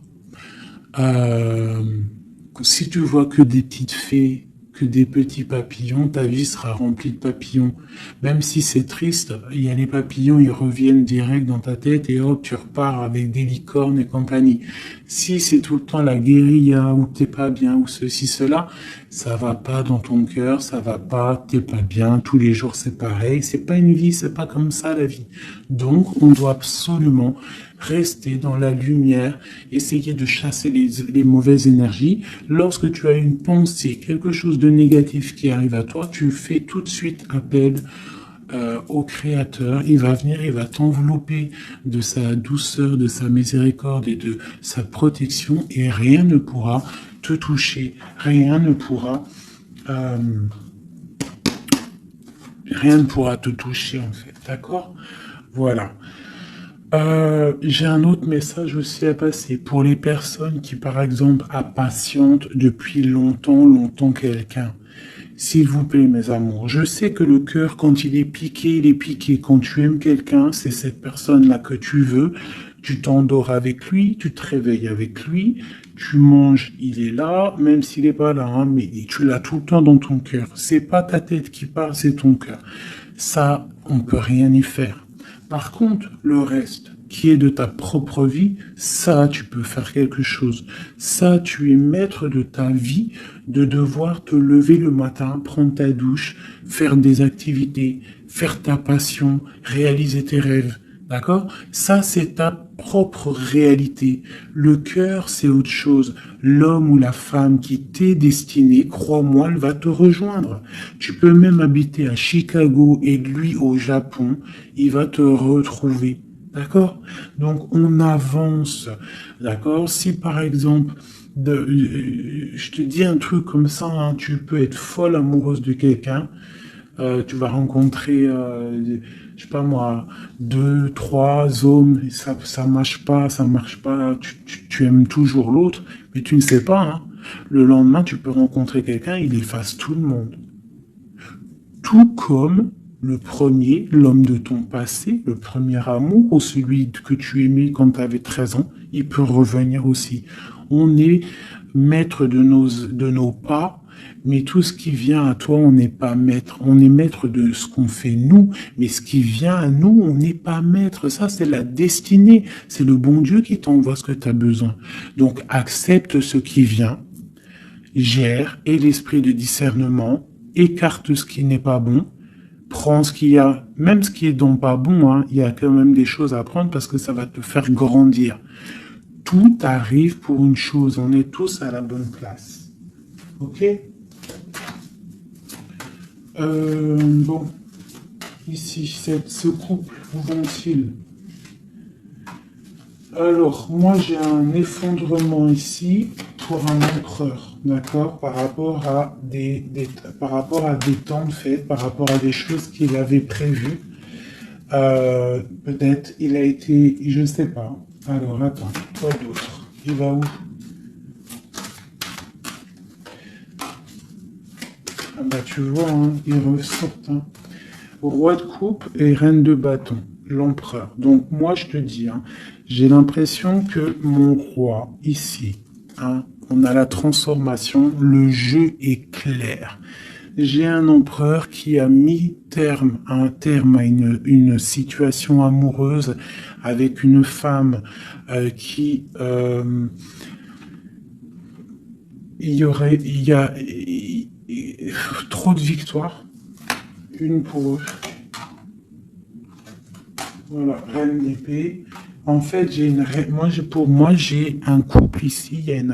Si tu vois que des petites fées, que des petits papillons, ta vie sera remplie de papillons. Même si c'est triste, il y a les papillons, ils reviennent direct dans ta tête et hop, tu repars avec des licornes et compagnie. Si c'est tout le temps la guérilla, ou t'es pas bien, ou ceci, cela, ça va pas dans ton cœur, ça va pas, t'es pas bien, tous les jours c'est pareil, c'est pas une vie, c'est pas comme ça la vie. Donc, on doit absolument rester dans la lumière, essayer de chasser les mauvaises énergies. Lorsque tu as une pensée, quelque chose de négatif qui arrive à toi, tu fais tout de suite appel au Créateur. Il va venir, il va t'envelopper de sa douceur, de sa miséricorde et de sa protection, et rien ne pourra te toucher, rien ne pourra te toucher en fait, d'accord? Voilà. J'ai un autre message aussi à passer pour les personnes qui, par exemple, impatientent depuis longtemps quelqu'un. S'il vous plaît, mes amours, je sais que le cœur, quand il est piqué, il est piqué. Quand tu aimes quelqu'un, c'est cette personne-là que tu veux. Tu t'endors avec lui, tu te réveilles avec lui, tu manges, il est là, même s'il n'est pas là, hein, mais tu l'as tout le temps dans ton cœur. C'est pas ta tête qui parle, c'est ton cœur. Ça, on peut rien y faire. Par contre, le reste, qui est de ta propre vie, ça, tu peux faire quelque chose. Ça, tu es maître de ta vie, de devoir te lever le matin, prendre ta douche, faire des activités, faire ta passion, réaliser tes rêves. D'accord? Ça, c'est ta propre réalité. Le cœur, c'est autre chose. L'homme ou la femme qui t'est destiné, crois-moi, elle va te rejoindre. Tu peux même habiter à Chicago et lui au Japon, il va te retrouver. D'accord? Donc, on avance. D'accord? Si, par exemple, je te dis un truc comme ça, hein, tu peux être folle amoureuse de quelqu'un, tu vas rencontrer, je sais pas moi, 2, 3 hommes, et ça marche pas, tu aimes toujours l'autre, mais tu ne sais pas, hein. Le lendemain, tu peux rencontrer quelqu'un, il efface tout le monde. Tout comme le premier, l'homme de ton passé, le premier amour, ou celui que tu aimais quand tu avais 13 ans, il peut revenir aussi. On est maître de nos pas, mais tout ce qui vient à toi, on n'est pas maître. On est maître de ce qu'on fait nous, mais ce qui vient à nous, on n'est pas maître. Ça, c'est la destinée. C'est le bon Dieu qui t'envoie ce que tu as besoin. Donc, accepte ce qui vient, gère, et l'esprit de discernement, écarte ce qui n'est pas bon, prends ce qu'il y a, même ce qui est donc pas bon, hein, il y a quand même des choses à prendre parce que ça va te faire grandir. Tout arrive pour une chose, on est tous à la bonne place. Ok? Bon, ici, ce couple, où vont-ils? Alors, moi j'ai un effondrement ici pour un empereur, d'accord, par rapport à des temps de fête, par rapport à des choses qu'il avait prévues. Peut-être il a été, je sais pas. Alors attends, quoi d'autre? Il va où? Ah bah tu vois, hein, il ressort. Hein. Roi de coupe et reine de bâton, l'empereur. Donc moi je te dis, hein, j'ai l'impression que mon roi ici, hein, on a la transformation, le jeu est clair. J'ai un empereur qui a mis un terme à une situation amoureuse avec une femme qui il y a trop de victoires, une pour eux. Voilà, reine d'épée. En fait, pour moi, j'ai un couple ici. Il y a une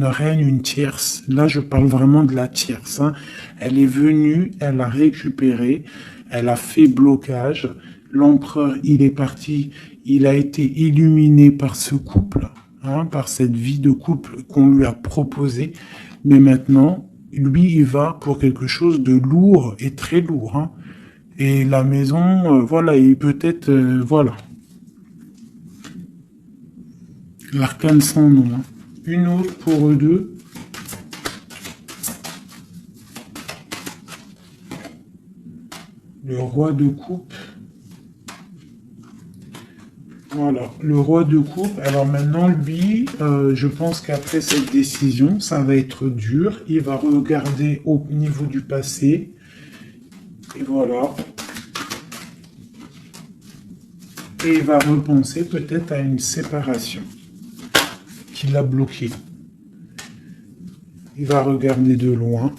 reine, une tierce. Là, je parle vraiment de la tierce. Hein. Elle est venue, elle a récupéré, elle a fait blocage. L'empereur, il est parti, il a été illuminé par ce couple, hein, par cette vie de couple qu'on lui a proposée. Mais maintenant, lui, il va pour quelque chose de lourd et très lourd. Hein. Et la maison, voilà, et peut-être, voilà. L'arcane sans nom. Hein. Une autre pour eux deux. Le roi de coupe. Voilà, le roi de coupe. Alors maintenant, lui, je pense qu'après cette décision, ça va être dur. Il va regarder au niveau du passé. Et voilà. Et il va repenser peut-être à une séparation qui l'a bloqué. Il va regarder de loin.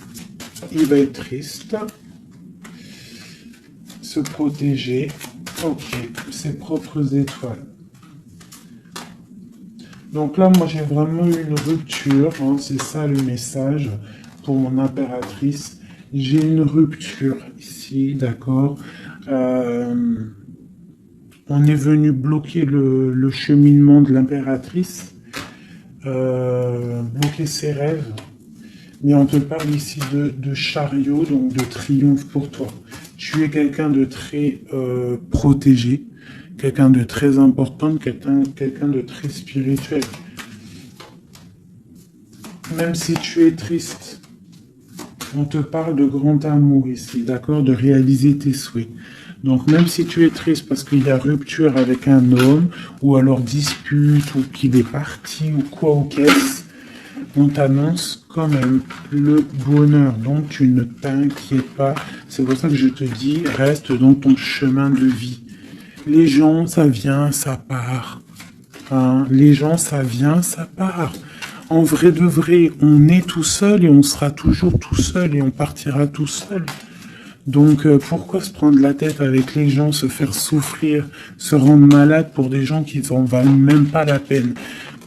Il va être triste. Se protéger. Ok, ses propres étoiles. Donc là, moi, j'ai vraiment eu une rupture. Hein, c'est ça le message pour mon impératrice. J'ai une rupture ici, d'accord. On est venu bloquer le cheminement de l'impératrice, bloquer ses rêves. Mais on te parle ici de chariot, donc de triomphe pour toi. Tu es quelqu'un de très protégé, quelqu'un de très important, quelqu'un de très spirituel. Même si tu es triste, on te parle de grand amour ici, d'accord, de réaliser tes souhaits. Donc même si tu es triste parce qu'il y a rupture avec un homme, ou alors dispute, ou qu'il est parti, ou quoi ou qu'est-ce, on t'annonce quand même le bonheur. Donc tu ne t'inquiètes pas. C'est pour ça que je te dis, reste dans ton chemin de vie. Les gens, ça vient, ça part. Hein, les gens, ça vient, ça part. En vrai de vrai, on est tout seul et on sera toujours tout seul et on partira tout seul. Donc pourquoi se prendre la tête avec les gens, se faire souffrir, se rendre malade pour des gens qui n'en valent même pas la peine?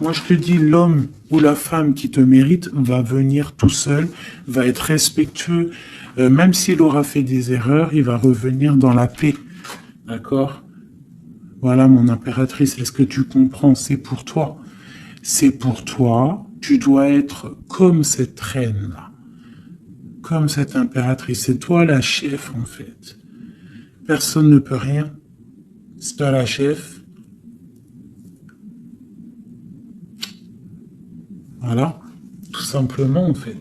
Moi je te dis, l'homme ou la femme qui te mérite va venir tout seul, va être respectueux, même s'il aura fait des erreurs, il va revenir dans la paix. D'accord? Voilà mon impératrice, est-ce que tu comprends? C'est pour toi. C'est pour toi, tu dois être comme cette reine-là. Comme cette impératrice, c'est toi la chef en fait. Personne ne peut rien. C'est toi la chef. Voilà, tout simplement en fait.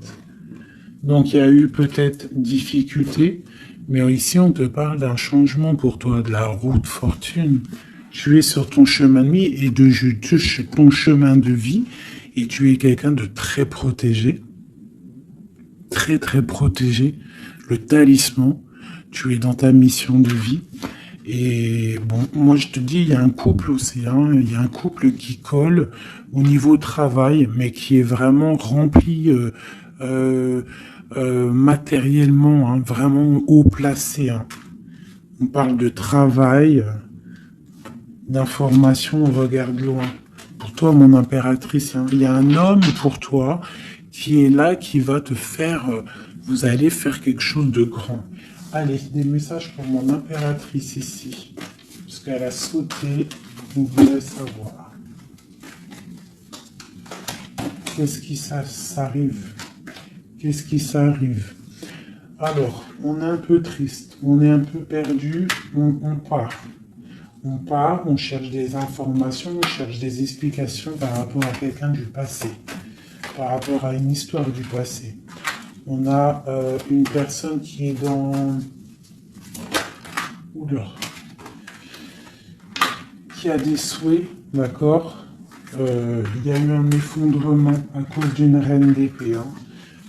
Donc il y a eu peut-être difficulté, Mais ici, on te parle d'un changement pour toi, de la route fortune. Tu es sur ton chemin de vie et ton chemin de vie, et tu es quelqu'un de très protégé, très très protégé. Le talisman, tu es dans ta mission de vie. Et bon, moi je te dis, il y a un couple aussi, hein, il y a un couple qui colle au niveau travail, mais qui est vraiment rempli euh, matériellement, hein, vraiment haut placé. Hein. On parle de travail, d'information, on regarde loin. Pour toi, mon impératrice, hein, il y a un homme pour toi qui est là, qui va te faire, vous allez faire quelque chose de grand. Allez, des messages pour mon impératrice ici, parce qu'elle a sauté, vous voulez savoir. Qu'est-ce qui s'arrive? Qu'est-ce qui s'arrive? Alors, on est un peu triste, on est un peu perdu, on part. On part, on cherche des informations, on cherche des explications par rapport à quelqu'un du passé, par rapport à une histoire du passé. On a une personne qui est dans... Oula. Qui a des souhaits, d'accord. Il y a eu un effondrement à cause d'une reine d'épée. Hein.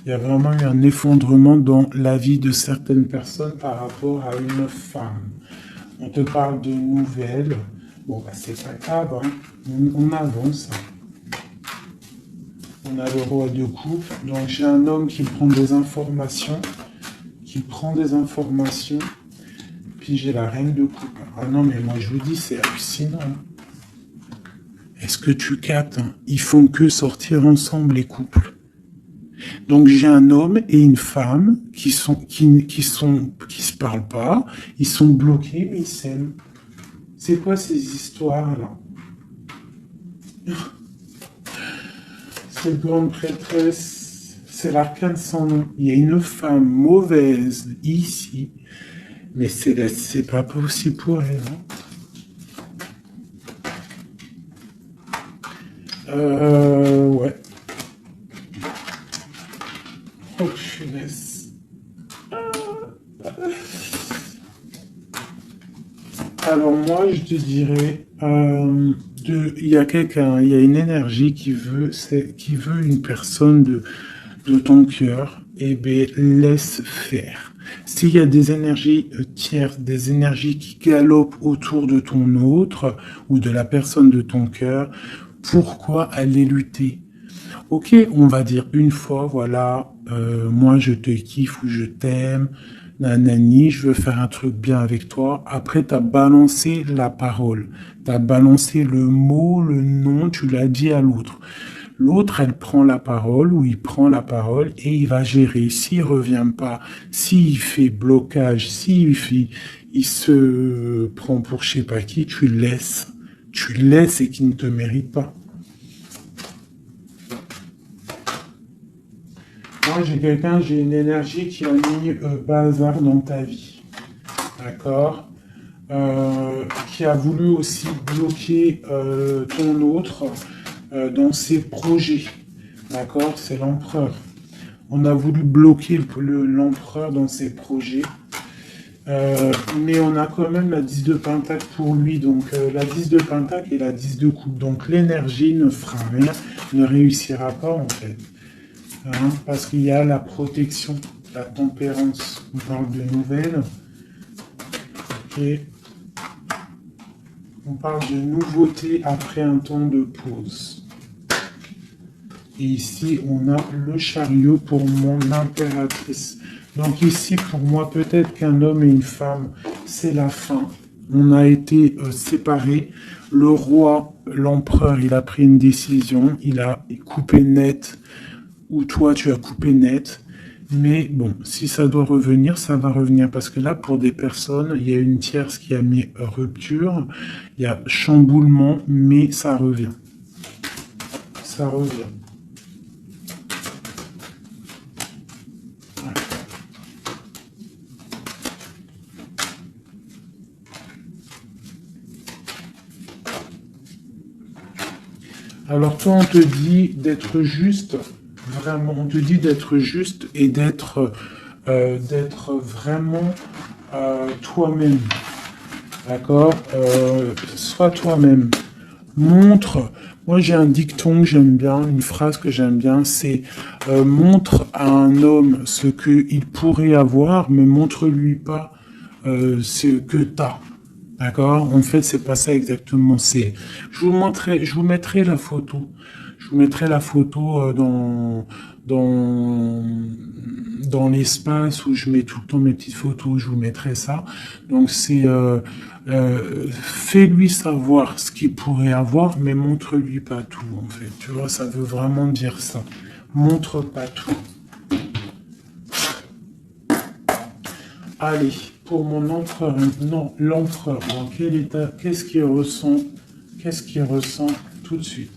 Il y a vraiment eu un effondrement dans la vie de certaines personnes par rapport à une femme. On te parle de nouvelles. Bon, bah, c'est pas grave, hein. On avance. On a le roi de coupe. Donc, j'ai un homme qui prend des informations. Puis, j'ai la reine de coupe. Ah non, mais moi, je vous dis, c'est hallucinant. Est-ce que tu captes, hein? Ils font que sortir ensemble, les couples. Donc j'ai un homme et une femme qui se parlent pas, ils sont bloqués mais ils s'aiment. C'est quoi ces histoires là? Cette grande prêtresse, c'est l'arcane sans nom. Il y a une femme mauvaise ici, mais c'est pas possible pour elle. Hein. Ouais. Oh, punaise. Alors moi, je te dirais, il y a quelqu'un, il y a une énergie qui veut une personne de ton cœur. Eh bien, laisse faire. S'il y a des énergies tierces, des énergies qui galopent autour de ton autre ou de la personne de ton cœur, pourquoi aller lutter? Ok, on va dire une fois, voilà, moi je te kiffe ou je t'aime, nanani, je veux faire un truc bien avec toi. Après, t'as balancé la parole, t'as balancé le mot, le nom, tu l'as dit à l'autre. L'autre, elle prend la parole ou il prend la parole et il va gérer. S'il revient pas, s'il fait blocage, il se prend pour je sais pas qui, tu laisses. Tu laisses et qu'il ne te mérite pas. Moi, j'ai une énergie qui a mis bazar dans ta vie. D'accord. Qui a voulu aussi bloquer ton autre dans ses projets. D'accord. C'est l'empereur. On a voulu bloquer l'empereur dans ses projets. Mais on a quand même la 10 de pentacle pour lui. Donc la 10 de pentacle et la 10 de coupe. Donc l'énergie ne fera rien, ne réussira pas en fait. Hein, parce qu'il y a la protection, la tempérance. On parle de nouvelles. Et on parle de nouveauté après un temps de pause. Et ici, on a le chariot pour mon impératrice. Donc ici, pour moi, peut-être qu'un homme et une femme, c'est la fin. On a été séparés. Le roi, l'empereur, il a pris une décision. Il a coupé net. Ou toi, tu as coupé net. Mais bon, si ça doit revenir, ça va revenir. Parce que là, pour des personnes, il y a une tierce qui a mis rupture. Il y a chamboulement, mais ça revient. Ça revient. Alors toi, on te dit d'être juste, vraiment, on te dit d'être juste et d'être d'être vraiment toi-même. D'accord? Sois toi-même. Montre. Moi, j'ai un dicton que j'aime bien, une phrase que j'aime bien, c'est montre à un homme ce qu'il pourrait avoir, mais montre-lui pas ce que t'as. D'accord? En fait, c'est pas ça exactement. Je vous mettrai la photo. Je vous mettrai la photo dans, dans l'espace où je mets tout le temps mes petites photos. Je vous mettrai ça. Donc fais-lui savoir ce qu'il pourrait avoir, mais montre-lui pas tout. En fait, tu vois, ça veut vraiment dire ça. Montre pas tout. Allez, pour mon empereur, non, l'empereur, dans quel état, qu'est-ce qu'il ressent? Qu'est-ce qu'il ressent tout de suite?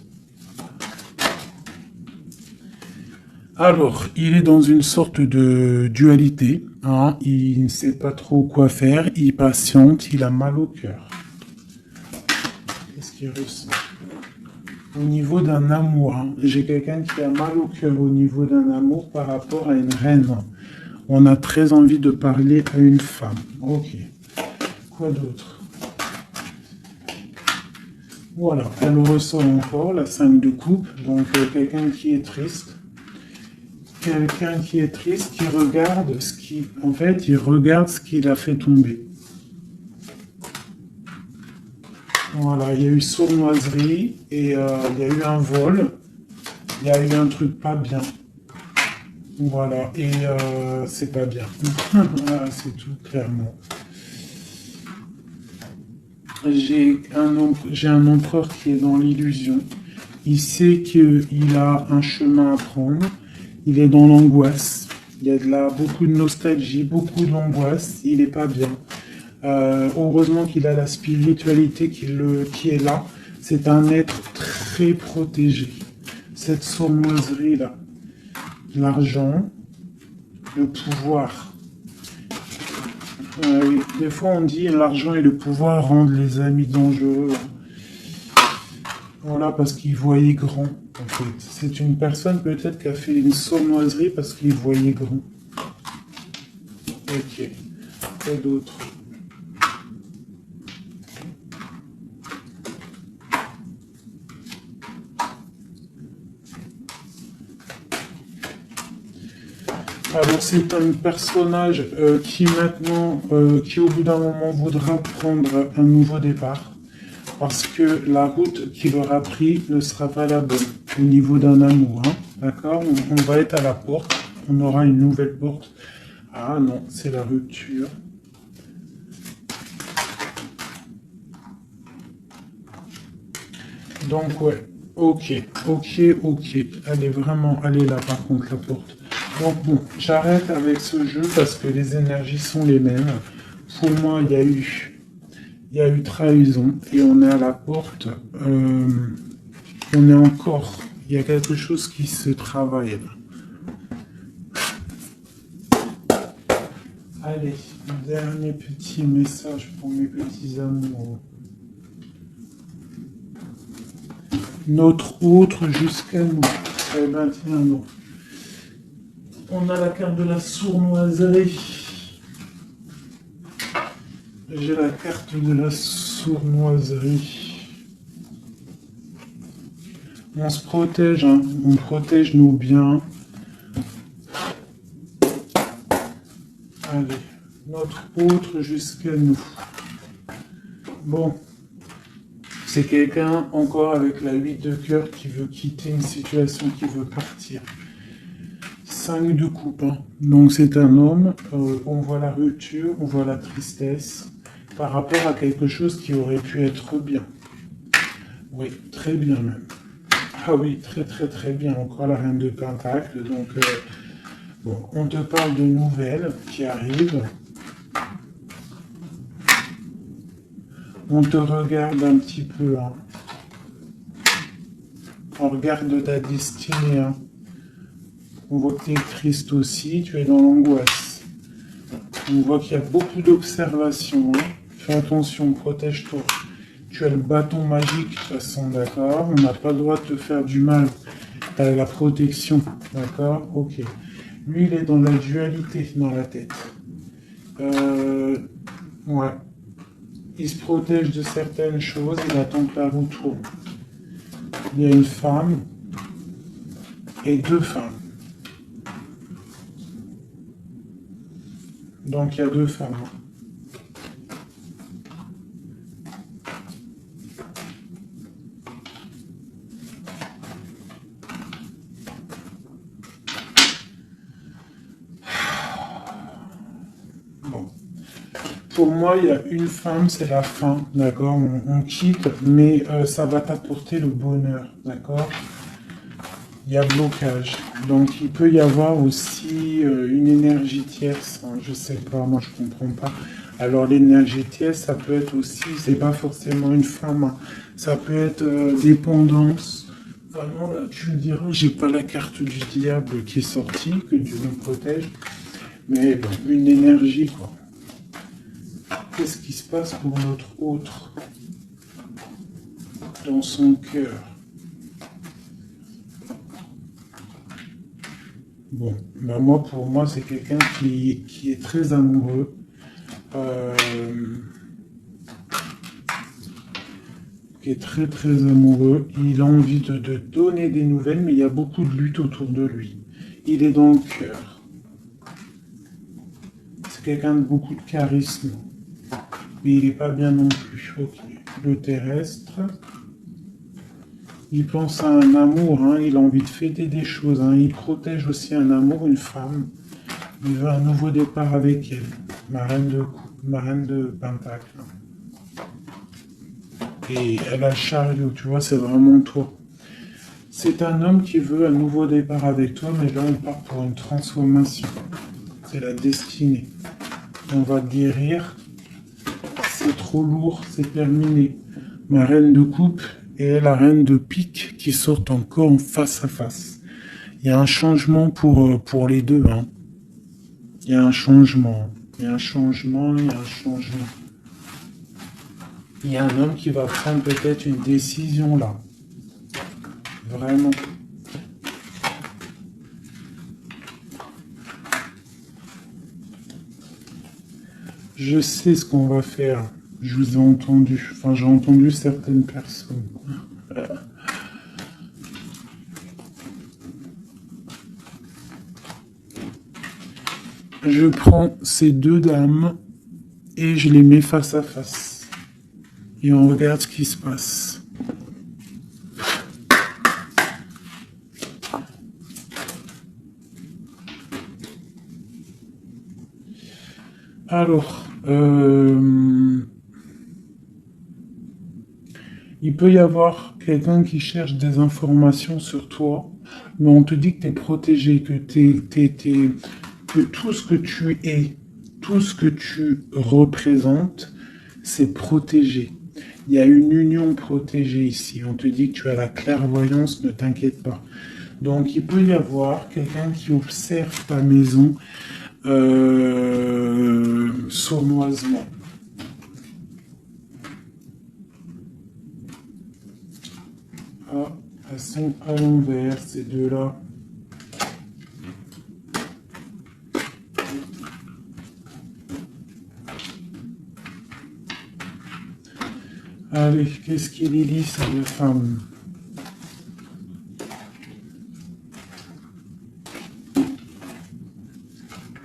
Alors, il est dans une sorte de dualité, hein, il ne sait pas trop quoi faire, il patiente, il a mal au cœur. Qu'est-ce qu'il ressent? Au niveau d'un amour, hein, j'ai quelqu'un qui a mal au cœur au niveau d'un amour par rapport à une reine. On a très envie de parler à une femme. Ok. Quoi d'autre? Voilà, elle ressort encore la 5 de coupe. Donc quelqu'un qui est triste. Quelqu'un qui est triste, qui regarde ce qui... En fait, il regarde ce qu'il a fait tomber. Voilà, il y a eu sournoiserie et il y a eu un vol. Il y a eu un truc pas bien. Voilà, et c'est pas bien. Voilà, c'est tout clairement. J'ai un empereur qui est dans l'illusion. Il sait qu'il a un chemin à prendre. Il est dans l'angoisse. Il y a beaucoup de nostalgie, beaucoup d'angoisse. Il n'est pas bien. Heureusement qu'il a la spiritualité qui est là. C'est un être très protégé. Cette sournoiserie-là. L'argent, le pouvoir. Oui. Des fois, on dit l'argent et le pouvoir rendent les amis dangereux. Voilà, parce qu'il voyait grand, en fait. C'est une personne peut-être qui a fait une sournoiserie parce qu'il voyait grand. Ok. Quoi d'autre? Alors c'est un personnage qui maintenant, qui au bout d'un moment voudra prendre un nouveau départ. Parce que la route qu'il aura pris ne sera pas la bonne au niveau d'un amour. Hein. D'accord? On va être à la porte. On aura une nouvelle porte. Ah non, c'est la rupture. Donc ouais, ok. Elle est vraiment, elle est là par contre la porte. Donc bon, j'arrête avec ce jeu parce que les énergies sont les mêmes. Pour moi, il y a eu trahison et on est à la porte. On est encore. Il y a quelque chose qui se travaille là. Allez, un dernier petit message pour mes petits amours. Notre autre jusqu'à nous. Eh ben tiens, non. On a la carte de la sournoiserie. J'ai la carte de la sournoiserie. On se protège, hein. On protège nos biens. Allez, notre autre jusqu'à nous. Bon, c'est quelqu'un encore avec la 8 de cœur qui veut quitter une situation, qui veut partir. 5 de coupe, hein. Donc c'est un homme, on voit la rupture, on voit la tristesse par rapport à quelque chose qui aurait pu être bien. Oui, très bien même. Ah oui, très bien. Encore la reine de Pentacle. Donc, bon, on te parle de nouvelles qui arrivent. On te regarde un petit peu. Hein. On regarde ta destinée. Hein. On voit que tu es triste aussi. Tu es dans l'angoisse. On voit qu'il y a beaucoup d'observations. Hein. Fais attention, protège-toi. Tu as le bâton magique, de toute façon, d'accord? On n'a pas le droit de te faire du mal. Tu as la protection, d'accord? Ok. Lui, il est dans la dualité dans la tête. Ouais. Il se protège de certaines choses, il attend que la roue tourne. Il y a une femme et deux femmes. Donc il y a deux femmes. Bon. Pour moi, il y a une femme, c'est la fin, d'accord, on quitte, mais ça va t'apporter le bonheur, d'accord. Il y a blocage. Donc il peut y avoir aussi une énergie tierce, hein, je sais pas, moi je comprends pas. Alors l'énergie tierce, ça peut être aussi, c'est pas forcément une femme, hein, ça peut être dépendance. Vraiment, là, tu me diras, j'ai pas la carte du diable qui est sortie, que Dieu nous protège, mais bon, une énergie, quoi. Qu'est-ce qui se passe pour notre autre dans son cœur? Bon, ben moi, pour moi, c'est quelqu'un qui est très amoureux. Qui est très très amoureux. Il a envie de donner des nouvelles, mais il y a beaucoup de lutte autour de lui. Il est dans le cœur. C'est quelqu'un de beaucoup de charisme. Mais il n'est pas bien non plus. Ok. Le terrestre. Il pense à un amour, hein. Il a envie de fêter des choses. Hein. Il protège aussi un amour, une femme. Il veut un nouveau départ avec elle. Ma reine de coupe, ma reine de pentacle. Et elle a le chariot, tu vois, c'est vraiment toi. C'est un homme qui veut un nouveau départ avec toi, mais là on part pour une transformation. C'est la destinée. On va guérir. C'est trop lourd, c'est terminé. Ma reine de coupe et la reine de pique qui sortent encore en face à face. Il y a un changement pour les deux. Hein. Il y a un changement. Il y a un changement, il y a un changement. Il y a un homme qui va prendre peut-être une décision là. Vraiment. Je sais ce qu'on va faire. Je vous ai entendu. Enfin, j'ai entendu certaines personnes. Je prends ces deux dames et je les mets face à face. Et on regarde ce qui se passe. Alors, il peut y avoir quelqu'un qui cherche des informations sur toi, mais on te dit que tu es protégé, que que tout ce que tu es, tout ce que tu représentes, c'est protégé. Il y a une union protégée ici. On te dit que tu as la clairvoyance, ne t'inquiète pas. Donc, il peut y avoir quelqu'un qui observe ta maison sournoisement. Ah, elles sont à l'envers, ces deux-là. Allez, qu'est-ce qu'il y lit, ces deux femmes?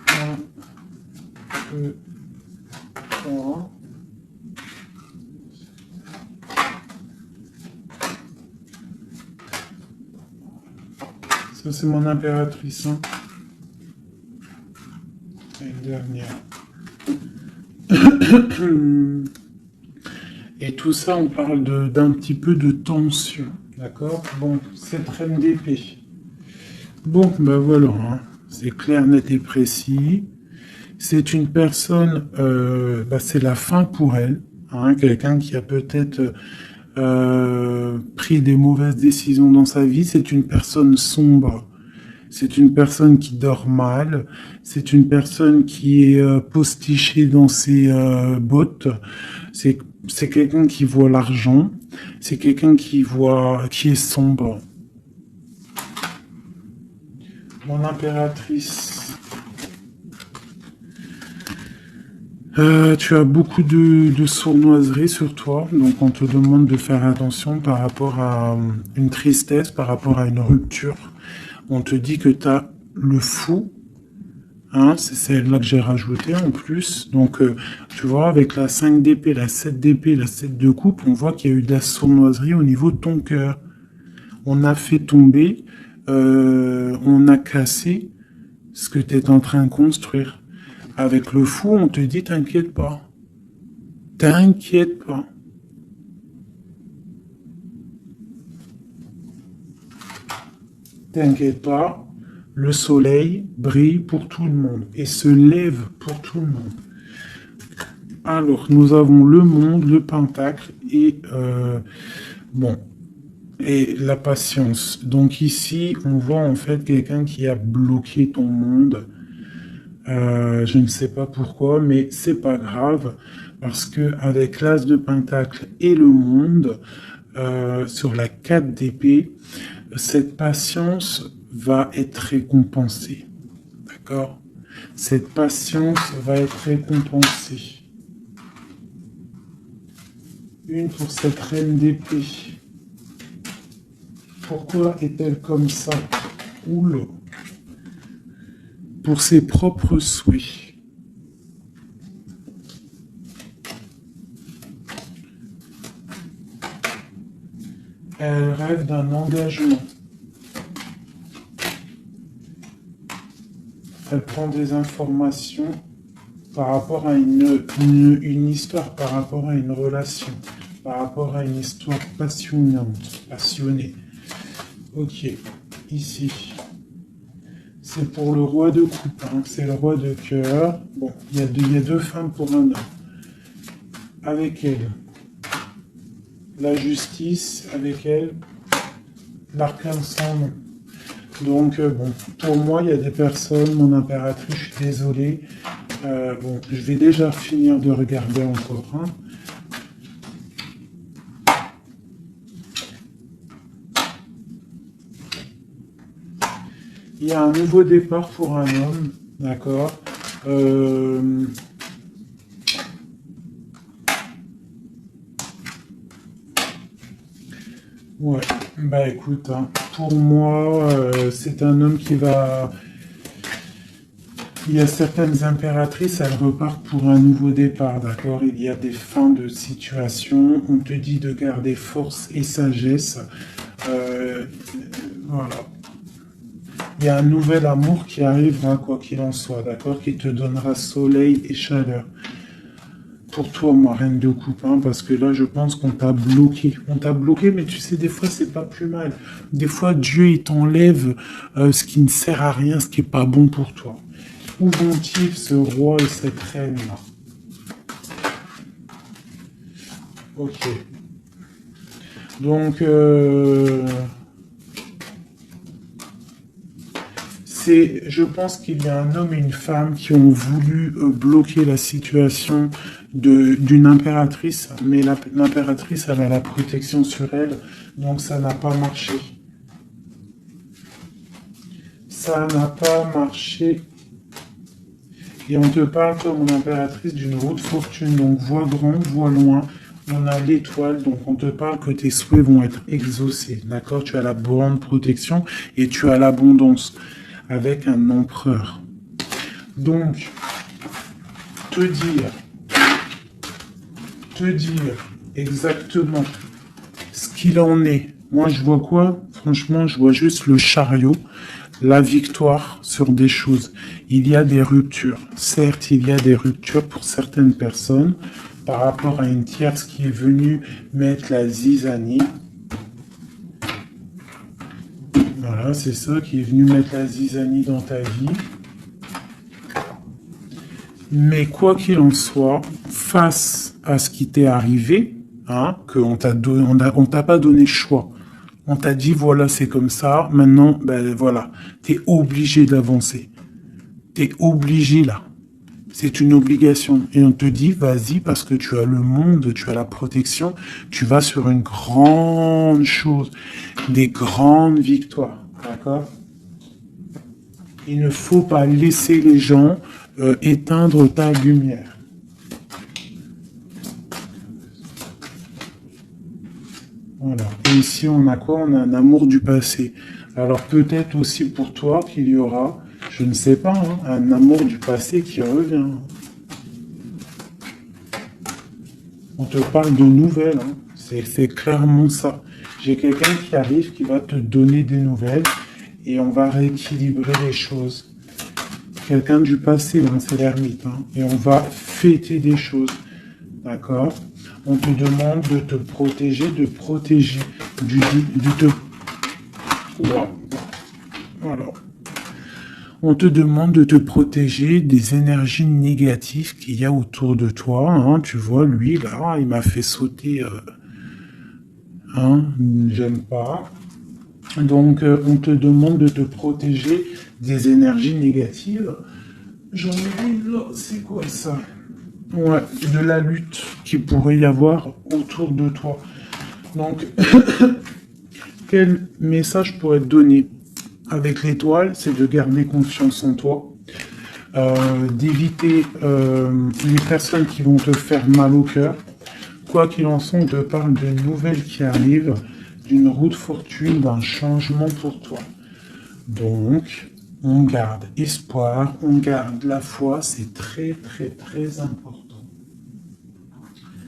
Un, deux, trois. Ça, c'est mon impératrice. Hein. Et une dernière. Et tout ça, on parle d'un petit peu de tension. D'accord? Bon, cette reine d'épée. Bon, ben voilà. Hein. C'est clair, net et précis. C'est une personne, c'est la fin pour elle. Hein, quelqu'un qui a peut-être pris des mauvaises décisions dans sa vie. C'est une personne sombre. C'est une personne qui dort mal. C'est une personne qui est postichée dans ses bottes. C'est quelqu'un qui voit l'argent. C'est quelqu'un qui est sombre. Mon impératrice. Tu as beaucoup de sournoiserie sur toi, donc on te demande de faire attention par rapport à une tristesse, par rapport à une rupture. On te dit que tu as le fou, hein, c'est celle-là que j'ai rajouté en plus. Donc, tu vois, avec la 5 d'épée, la 7 d'épée, la 7 de coupe, on voit qu'il y a eu de la sournoiserie au niveau de ton cœur. On a fait tomber, on a cassé ce que tu es en train de construire. Avec le fou, on te dit t'inquiète pas. T'inquiète pas. T'inquiète pas. Le soleil brille pour tout le monde et se lève pour tout le monde. Alors, nous avons le monde, le pentacle et bon, et la patience. Donc ici, on voit en fait quelqu'un qui a bloqué ton monde. Je ne sais pas pourquoi, mais c'est pas grave parce que avec l'as de pentacle et le monde sur la 4 d'épée, cette patience va être récompensée. D'accord? Cette patience va être récompensée. Une pour cette reine d'épée. Pourquoi est-elle comme ça? Oula. Pour ses propres souhaits. Elle rêve d'un engagement. Elle prend des informations par rapport à une histoire, par rapport à une relation, par rapport à une histoire passionnée. Ok, ici. C'est pour le roi de coupe, hein. C'est le roi de cœur. Bon, il y a deux femmes pour un homme. Avec elle, la justice, avec elle, l'arcane sans nom. Donc, bon, pour moi, il y a des personnes, mon impératrice, je suis désolé. Bon, je vais déjà finir de regarder encore. Hein. Il y a un nouveau départ pour un homme, d'accord. Ouais, bah écoute, hein, pour moi, c'est un homme qui va... Il y a certaines impératrices, elles repartent pour un nouveau départ, d'accord? Il y a des fins de situation, on te dit de garder force et sagesse. Voilà. Il y a un nouvel amour qui arrivera, quoi qu'il en soit, d'accord? Qui te donnera soleil et chaleur. Pour toi, moi, reine de coupe, hein, parce que là, je pense qu'on t'a bloqué. On t'a bloqué, mais tu sais, des fois, c'est pas plus mal. Des fois, Dieu, il t'enlève ce qui ne sert à rien, ce qui est pas bon pour toi. Où vont-ils, ce roi et cette reine-là? Ok. Donc, je pense qu'il y a un homme et une femme qui ont voulu bloquer la situation d'une impératrice, mais l'impératrice, elle a la protection sur elle, donc ça n'a pas marché. Ça n'a pas marché. Et on te parle comme une impératrice d'une route fortune, donc vois grand, vois loin. On a l'étoile, donc on te parle que tes souhaits vont être exaucés, d'accord? Tu as la bonne protection et tu as l'abondance avec un empereur. Donc, te dire exactement ce qu'il en est. Moi, je vois quoi? Franchement, je vois juste le chariot, la victoire sur des choses. Il y a des ruptures. Certes, il y a des ruptures pour certaines personnes par rapport à une tierce qui est venue mettre la zizanie. Voilà, c'est ça qui est venu mettre la zizanie dans ta vie. Mais quoi qu'il en soit, face à ce qui t'est arrivé, hein, qu'on t'a pas donné le choix. On t'a dit, voilà, c'est comme ça. Maintenant, ben voilà, t'es obligé d'avancer. T'es obligé là. C'est une obligation. Et on te dit, vas-y, parce que tu as le monde, tu as la protection, tu vas sur une grande chose, des grandes victoires. D'accord? Il ne faut pas laisser les gens éteindre ta lumière. Voilà. Et ici, on a quoi? On a un amour du passé. Alors peut-être aussi pour toi qu'il y aura, je ne sais pas, hein, un amour du passé qui revient. On te parle de nouvelles, hein. C'est clairement ça. J'ai quelqu'un qui arrive, qui va te donner des nouvelles et on va rééquilibrer les choses. Quelqu'un du passé, hein, c'est l'ermite, hein, et on va fêter des choses. D'accord? On te demande de te protéger, voilà. On te demande de te protéger des énergies négatives qu'il y a autour de toi. Hein. Tu vois, lui, là, il m'a fait sauter. J'aime pas. Donc, on te demande de te protéger des énergies négatives. J'en ai une là, c'est quoi ça? Ouais, de la lutte qu'il pourrait y avoir autour de toi. Donc, quel message pourrait être donné avec l'étoile? C'est de garder confiance en toi, d'éviter les personnes qui vont te faire mal au cœur. Quoi qu'il en soit, on te parle de nouvelles qui arrivent, d'une route fortune, d'un changement pour toi. Donc, on garde espoir, on garde la foi, c'est très très très important.